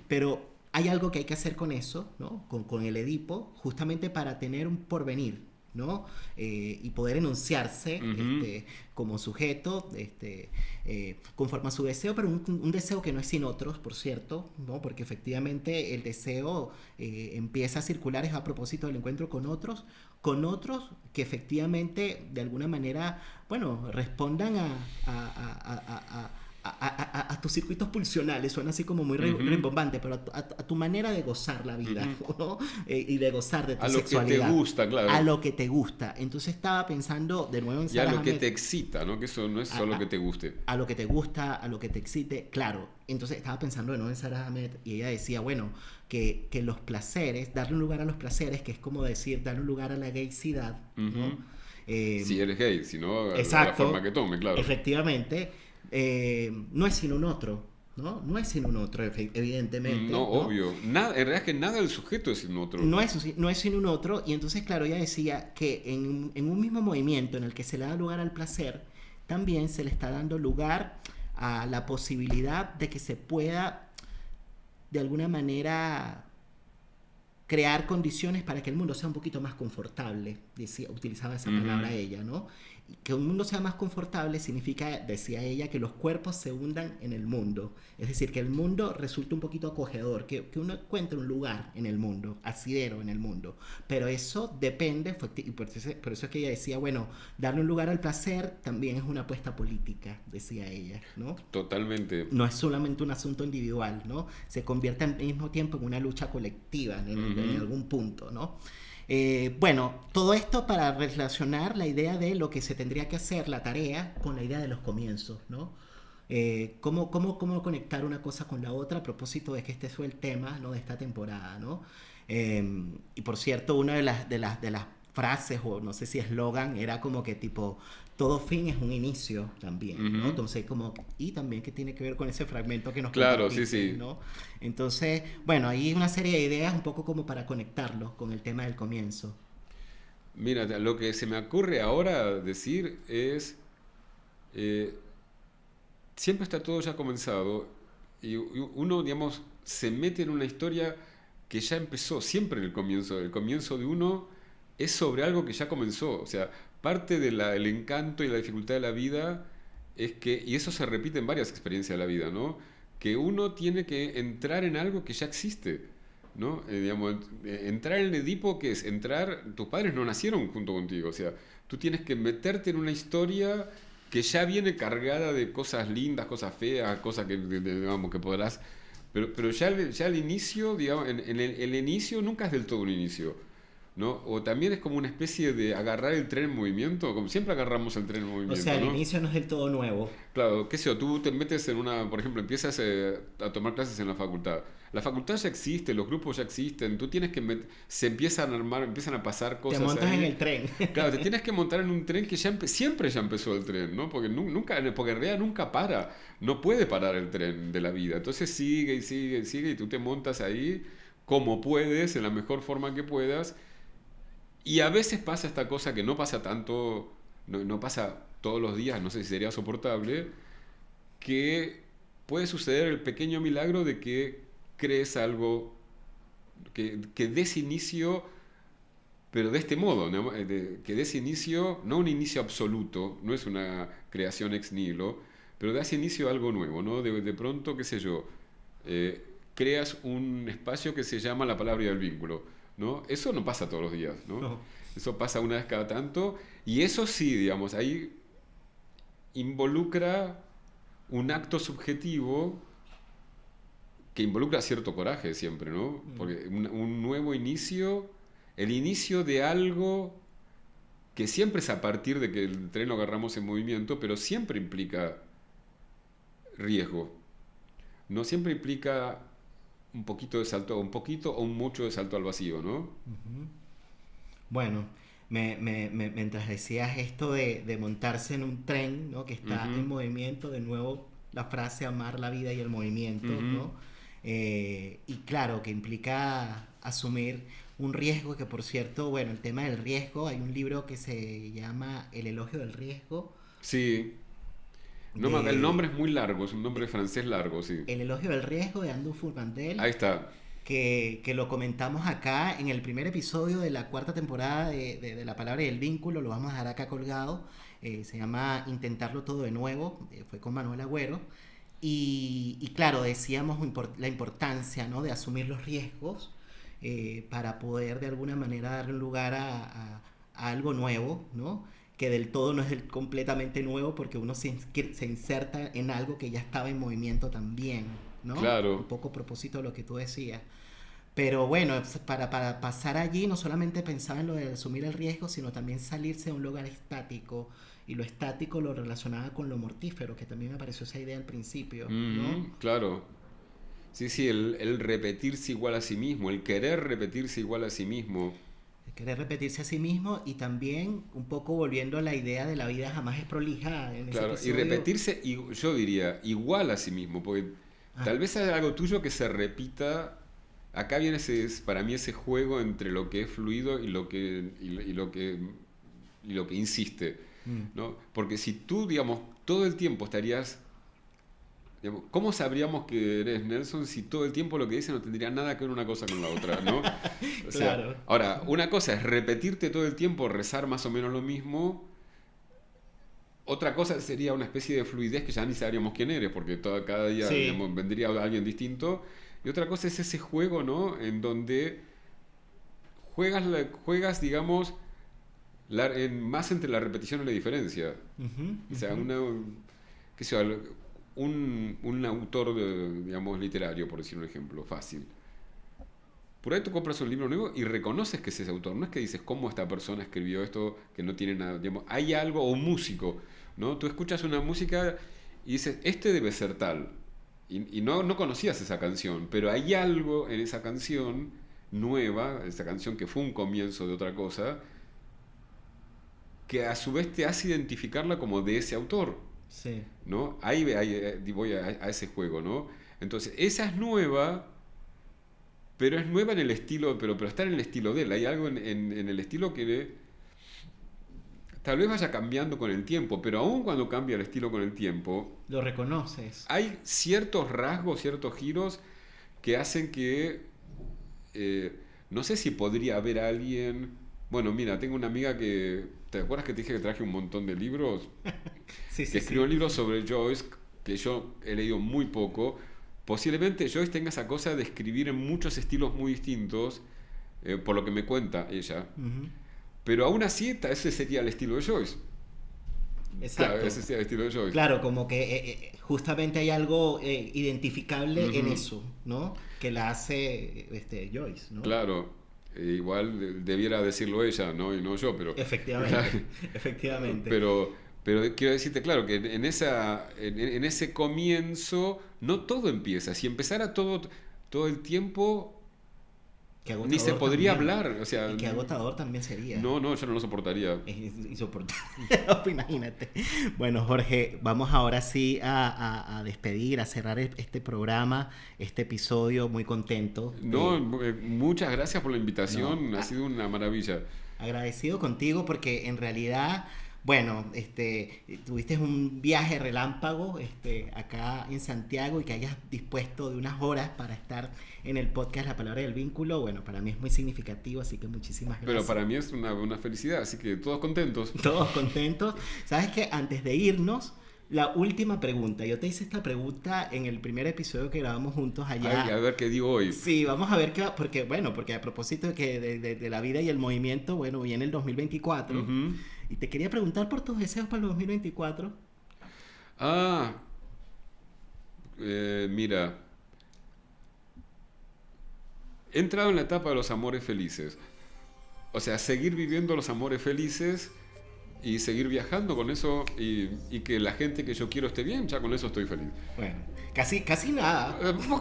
pero hay algo que hay que hacer con eso, ¿no? Con el Edipo, justamente para tener un porvenir, ¿no? Y poder enunciarse como sujeto conforme a su deseo, pero un deseo que no es sin otros, por cierto, ¿no? Porque efectivamente el deseo empieza a circular es a propósito del encuentro con otros que efectivamente de alguna manera, bueno, respondan a tus circuitos pulsionales. Suena así como muy rimbombante, pero a tu manera de gozar la vida, ¿no? Y de gozar de tu sexualidad. A lo que te gusta, claro. A lo que te gusta. Entonces estaba pensando de nuevo en Salah Ahmed. Y a lo que Ahmed, te excita, ¿no? Que eso no es solo que te guste. A lo que te gusta, a lo que te excite, claro. Entonces estaba pensando de nuevo en Salah Ahmed y ella decía, bueno, que los placeres, darle un lugar a los placeres, que es como decir, darle un lugar a la gaycidad, ¿no? Si eres gay, si no, exacto, la forma que tome, claro. Efectivamente. No es sin un otro, ¿no? No es sin un otro, evidentemente. No, obvio. Nada, en realidad es que nada del sujeto es sin otro. No es sin un otro, y entonces, claro, ella decía que en un mismo movimiento en el que se le da lugar al placer, también se le está dando lugar a la posibilidad de que se pueda, de alguna manera, crear condiciones para que el mundo sea un poquito más confortable. Utilizaba esa palabra ella, ¿no? Y que un mundo sea más confortable significa, decía ella, que los cuerpos se hundan en el mundo. Es decir, que el mundo resulte un poquito acogedor, que uno encuentre un lugar en el mundo, asidero en el mundo. Pero eso depende, y por eso es que ella decía, bueno, darle un lugar al placer también es una apuesta política, decía ella, ¿no? Totalmente. No es solamente un asunto individual, ¿no? Se convierte al mismo tiempo en una lucha colectiva en algún punto, ¿no? Bueno, todo esto para relacionar la idea de lo que se tendría que hacer, la tarea, con la idea de los comienzos, ¿no? Cómo conectar una cosa con la otra a propósito de que este fue el tema, ¿no? De esta temporada, ¿no? Y por cierto, una de las frases, o no sé si eslogan, era como que tipo, todo fin es un inicio también, ¿no? Entonces, y también que tiene que ver con ese fragmento que nos compartiste, ¿no? Entonces, bueno, hay una serie de ideas un poco como para conectarlo con el tema del comienzo. Mira, lo que se me ocurre ahora decir es, siempre está todo ya comenzado y uno, digamos, se mete en una historia que ya empezó siempre en el comienzo. El comienzo de uno es sobre algo que ya comenzó. O sea, parte del encanto y la dificultad de la vida es que, y eso se repite en varias experiencias de la vida, ¿no? Que uno tiene que entrar en algo que ya existe, ¿no? Digamos, entrar en el Edipo, que es entrar, tus padres no nacieron junto contigo, o sea, tú tienes que meterte en una historia que ya viene cargada de cosas lindas, cosas feas, cosas que, digamos, que podrás, pero ya el inicio, digamos, el inicio nunca es del todo un inicio, ¿no? O también es como una especie de agarrar el tren en movimiento, como siempre agarramos el tren en movimiento. O sea, el ¿no? inicio no es del todo nuevo. Claro, qué sé yo, tú te metes en una, por ejemplo, empiezas a tomar clases en la facultad. La facultad ya existe, los grupos ya existen, tú tienes que se empiezan a armar, empiezan a pasar cosas. Te montas ahí. En el tren. Claro, te tienes que montar en un tren que siempre ya empezó el tren, ¿no? Porque porque en realidad nunca para, no puede parar el tren de la vida. Entonces sigue y sigue y sigue y tú te montas ahí como puedes, en la mejor forma que puedas. Y a veces pasa esta cosa que no pasa tanto, no pasa todos los días, no sé si sería soportable, que puede suceder el pequeño milagro de que crees algo, que des inicio, pero de este modo, ¿no? Que des inicio, no un inicio absoluto, no es una creación ex nihilo, pero das inicio a algo nuevo, ¿no? De pronto, qué sé yo, creas un espacio que se llama la palabra y el vínculo, ¿no? Eso no pasa todos los días, ¿no? No. Eso pasa una vez cada tanto, y eso sí, digamos, ahí involucra un acto subjetivo que involucra cierto coraje siempre, ¿no? Porque un nuevo inicio, el inicio de algo que siempre es a partir de que el tren lo agarramos en movimiento, pero siempre implica riesgo, ¿no? Siempre implica un poquito de salto, un poquito o un mucho de salto al vacío, ¿no? Bueno, mientras decías esto de montarse en un tren, ¿no? Que está en movimiento, de nuevo la frase amar la vida y el movimiento, ¿no? Y claro, que implica asumir, un riesgo que, por cierto, bueno, el tema del riesgo, hay un libro que se llama El elogio del riesgo. Sí. No, el nombre es muy largo, es un nombre francés largo, sí. El elogio del riesgo de Andrew Furmandel. Ahí está. Que lo comentamos acá en el primer episodio de la 4ª temporada de La Palabra y el Vínculo, lo vamos a dejar acá colgado, se llama Intentarlo Todo de Nuevo, fue con Manuel Agüero, y claro, decíamos la importancia, ¿no?, de asumir los riesgos para poder de alguna manera darle un lugar a algo nuevo, ¿no?, que del todo no es completamente nuevo porque uno se inserta en algo que ya estaba en movimiento también, ¿no? Claro. Un poco a propósito de lo que tú decías. Pero bueno, para pasar allí no solamente pensaba en lo de asumir el riesgo, sino también salirse de un lugar estático, y lo estático lo relacionaba con lo mortífero, que también me pareció esa idea al principio, ¿no? Claro. Sí, el repetirse igual a sí mismo, el querer repetirse igual a sí mismo. Querer repetirse a sí mismo, y también un poco volviendo a la idea de la vida jamás es prolija en claro, ese y episodio. repetirse, yo diría, igual a sí mismo, porque tal vez hay algo tuyo que se repita. Acá viene para mí ese juego entre lo que es fluido y lo que insiste, ¿no? Porque si tú, digamos, todo el tiempo estarías... Digamos, ¿cómo sabríamos que eres Nelson si todo el tiempo lo que dice no tendría nada que ver una cosa con la otra, ¿no? O sea, claro. Ahora, una cosa es repetirte todo el tiempo, rezar más o menos lo mismo. Otra cosa sería una especie de fluidez que ya ni sabríamos quién eres, porque cada día Sí. digamos, vendría alguien distinto. Y otra cosa es ese juego, ¿no?, en donde juegas digamos, más entre la repetición y la diferencia. O sea, qué sé yo, un autor, digamos, literario, por decir un ejemplo fácil. Por ahí tú compras un libro nuevo y reconoces que es ese autor. No es que dices, ¿cómo esta persona escribió esto que no tiene nada? Digamos, hay algo, o un músico, ¿no? Tú escuchas una música y dices, este debe ser tal. Y no conocías esa canción, pero hay algo en esa canción nueva, esa canción que fue un comienzo de otra cosa, que a su vez te hace identificarla como de ese autor. Sí. ¿No? Ahí voy a ese juego, ¿no? Entonces, esa es nueva, pero es nueva en el estilo, pero está en el estilo de él. Hay algo en el estilo que tal vez vaya cambiando con el tiempo, pero aún cuando cambia el estilo con el tiempo, lo reconoces. Hay ciertos rasgos, ciertos giros que hacen que no sé si podría haber alguien. Bueno, mira, tengo una amiga que, ¿te acuerdas que te dije que traje un montón de libros? Sí, que escribió un libro sobre Joyce, que yo he leído muy poco. Posiblemente Joyce tenga esa cosa de escribir en muchos estilos muy distintos, por lo que me cuenta ella. Pero aún así, ese sería el estilo de Joyce. Exacto. Claro, ese sería el estilo de Joyce. Claro, como que justamente hay algo identificable en eso, ¿no? Que la hace Joyce, ¿no? Claro. Igual debiera decirlo ella, ¿no? Y no yo, pero... Efectivamente, efectivamente. Pero quiero decirte, claro, que en ese comienzo no todo empieza. Si empezara todo el tiempo, ni se podría hablar. O sea, y qué agotador también sería. No, yo no lo soportaría. Es insoportable. Imagínate. Bueno, Jorge, vamos ahora sí a despedir, a cerrar este programa, este episodio, muy contento. Muchas gracias por la invitación, ha sido una maravilla. Agradecido contigo porque en realidad... Bueno, tuviste un viaje relámpago acá en Santiago, y que hayas dispuesto de unas horas para estar en el podcast La Palabra y el Vínculo, bueno, para mí es muy significativo, así que muchísimas gracias. Pero para mí es una felicidad, así que todos contentos. Todos contentos. ¿Sabes qué? Antes de irnos, la última pregunta. Yo te hice esta pregunta en el primer episodio que grabamos juntos allá. Ay, a ver qué digo hoy. Sí, vamos a ver qué, porque a propósito de la vida y el movimiento, bueno, viene el 2024. Y te quería preguntar por tus deseos para el 2024. Mira, he entrado en la etapa de los amores felices. O sea, seguir viviendo los amores felices y seguir viajando con eso, y que la gente que yo quiero esté bien, ya con eso estoy feliz. Bueno, casi nada.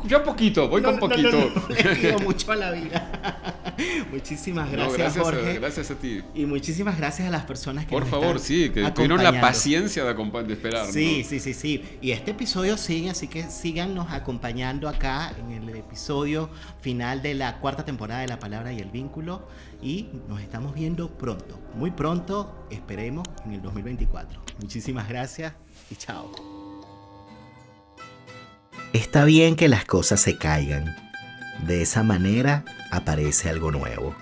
Ya poquito, voy con poquito. Le pido mucho a la vida. Muchísimas No, gracias, gracias, Jorge. gracias a ti. Y muchísimas gracias a las personas que Por nos favor, están sí, que tuvieron la acompañando. paciencia de esperar. Sí, ¿no? sí. Y este episodio sigue, así que síganos acompañando acá en el episodio final de la 4ª temporada de La Palabra y el Vínculo. Y nos estamos viendo pronto, muy pronto, esperemos en el 2024. Muchísimas gracias y chao. Está bien que las cosas se caigan. De esa manera aparece algo nuevo.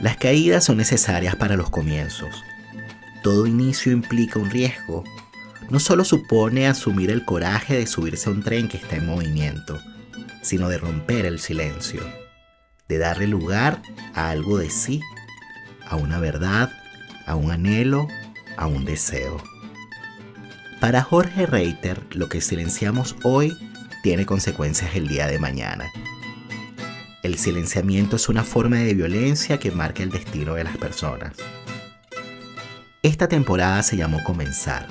Las caídas son necesarias para los comienzos. Todo inicio implica un riesgo. No solo supone asumir el coraje de subirse a un tren que está en movimiento, sino de romper el silencio, de darle lugar a algo de sí, a una verdad, a un anhelo, a un deseo. Para Jorge Reiter, lo que silenciamos hoy tiene consecuencias el día de mañana. El silenciamiento es una forma de violencia que marca el destino de las personas. Esta temporada se llamó Comenzar.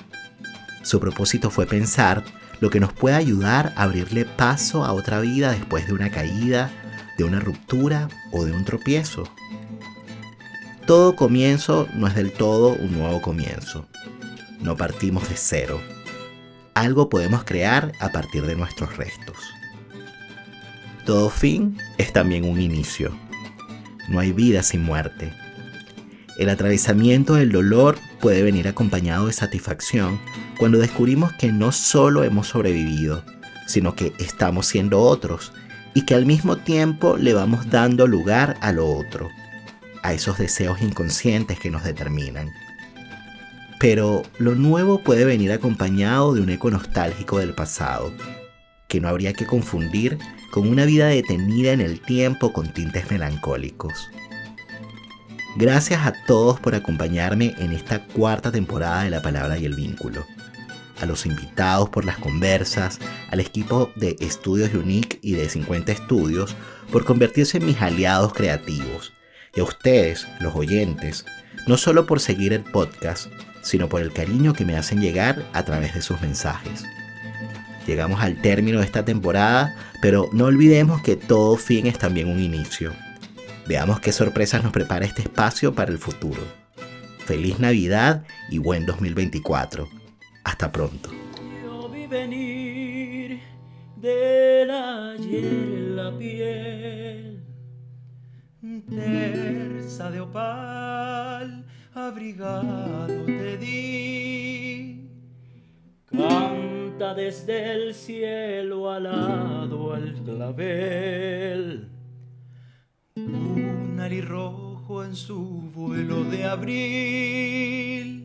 Su propósito fue pensar lo que nos puede ayudar a abrirle paso a otra vida después de una caída, de una ruptura o de un tropiezo. Todo comienzo no es del todo un nuevo comienzo. No partimos de cero. Algo podemos crear a partir de nuestros restos. Todo fin es también un inicio. No hay vida sin muerte. El atravesamiento del dolor puede venir acompañado de satisfacción cuando descubrimos que no solo hemos sobrevivido, sino que estamos siendo otros y que al mismo tiempo le vamos dando lugar a lo otro, a esos deseos inconscientes que nos determinan. Pero lo nuevo puede venir acompañado de un eco nostálgico del pasado, que no habría que confundir con una vida detenida en el tiempo con tintes melancólicos. Gracias a todos por acompañarme en esta 4ª temporada de La Palabra y el Vínculo. A los invitados por las conversas, al equipo de Estudios Unique y de 50 Estudios por convertirse en mis aliados creativos. Y a ustedes, los oyentes, no solo por seguir el podcast, sino por el cariño que me hacen llegar a través de sus mensajes. Llegamos al término de esta temporada, pero no olvidemos que todo fin es también un inicio. Veamos qué sorpresas nos prepara este espacio para el futuro. Feliz Navidad y buen 2024. Hasta pronto. Yo vi venir del ayer en la piel, tersa de opal, abrigado te di. Canta desde el cielo alado al clavel, un alirrojo en su vuelo de abril.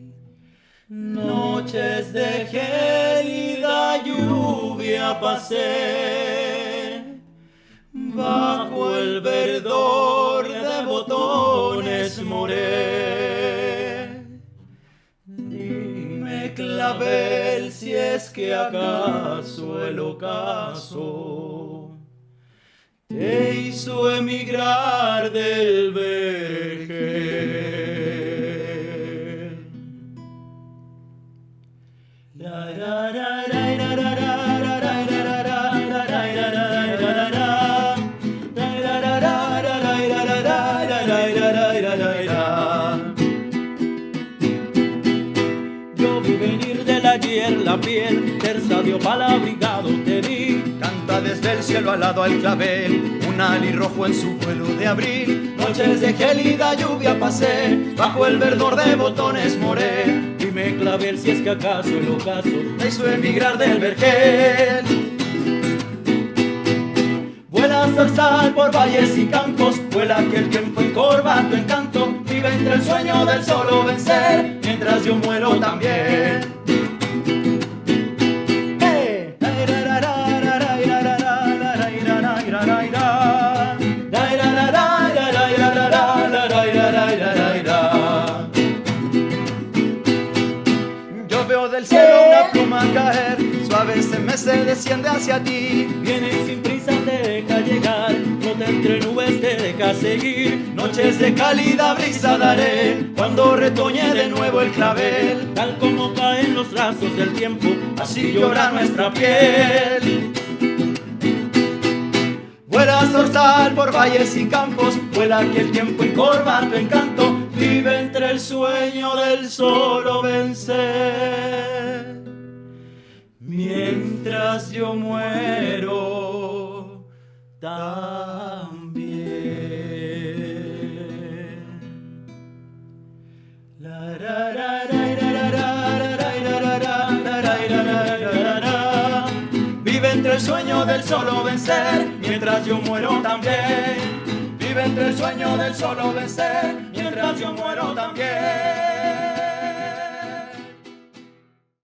Noches de gélida lluvia pasé, bajo el verdor de botones moré. Dime, clavel, si es que acaso el ocaso te hizo emigrar del vergel. Yo vi venir del ayer la piel, tersa de opal abrigado te vi. Canta desde el cielo alado al clavel, un alirrojo en su vuelo de abril. Noches de gélida lluvia pasé, bajo el verdor de botones moré. Dime, clavel, si es que acaso el ocaso te hizo emigrar del vergel. Vuela zarzal por valles y campos, vuela que el tiempo encorva tu encanto. Vive entre el sueño del solo vencer, mientras yo muero también. Yo veo del cielo una pluma caer, suave se mece, desciende hacia ti. Viene sin prisa, te deja llegar, flota entre nubes, te deja seguir. Noches de cálida brisa daré, cuando retoñe de nuevo el clavel. Tal como caen los brazos del tiempo, así llora nuestra piel. Vuela zorzal por valles y campos, vuela que el tiempo encorva tu encanto, vive entre el sueño del solo vencer. Mientras yo muero también. Vive entre el sueño del solo vencer, mientras yo muero también. Vive entre el sueño del solo vencer, mientras yo muero también.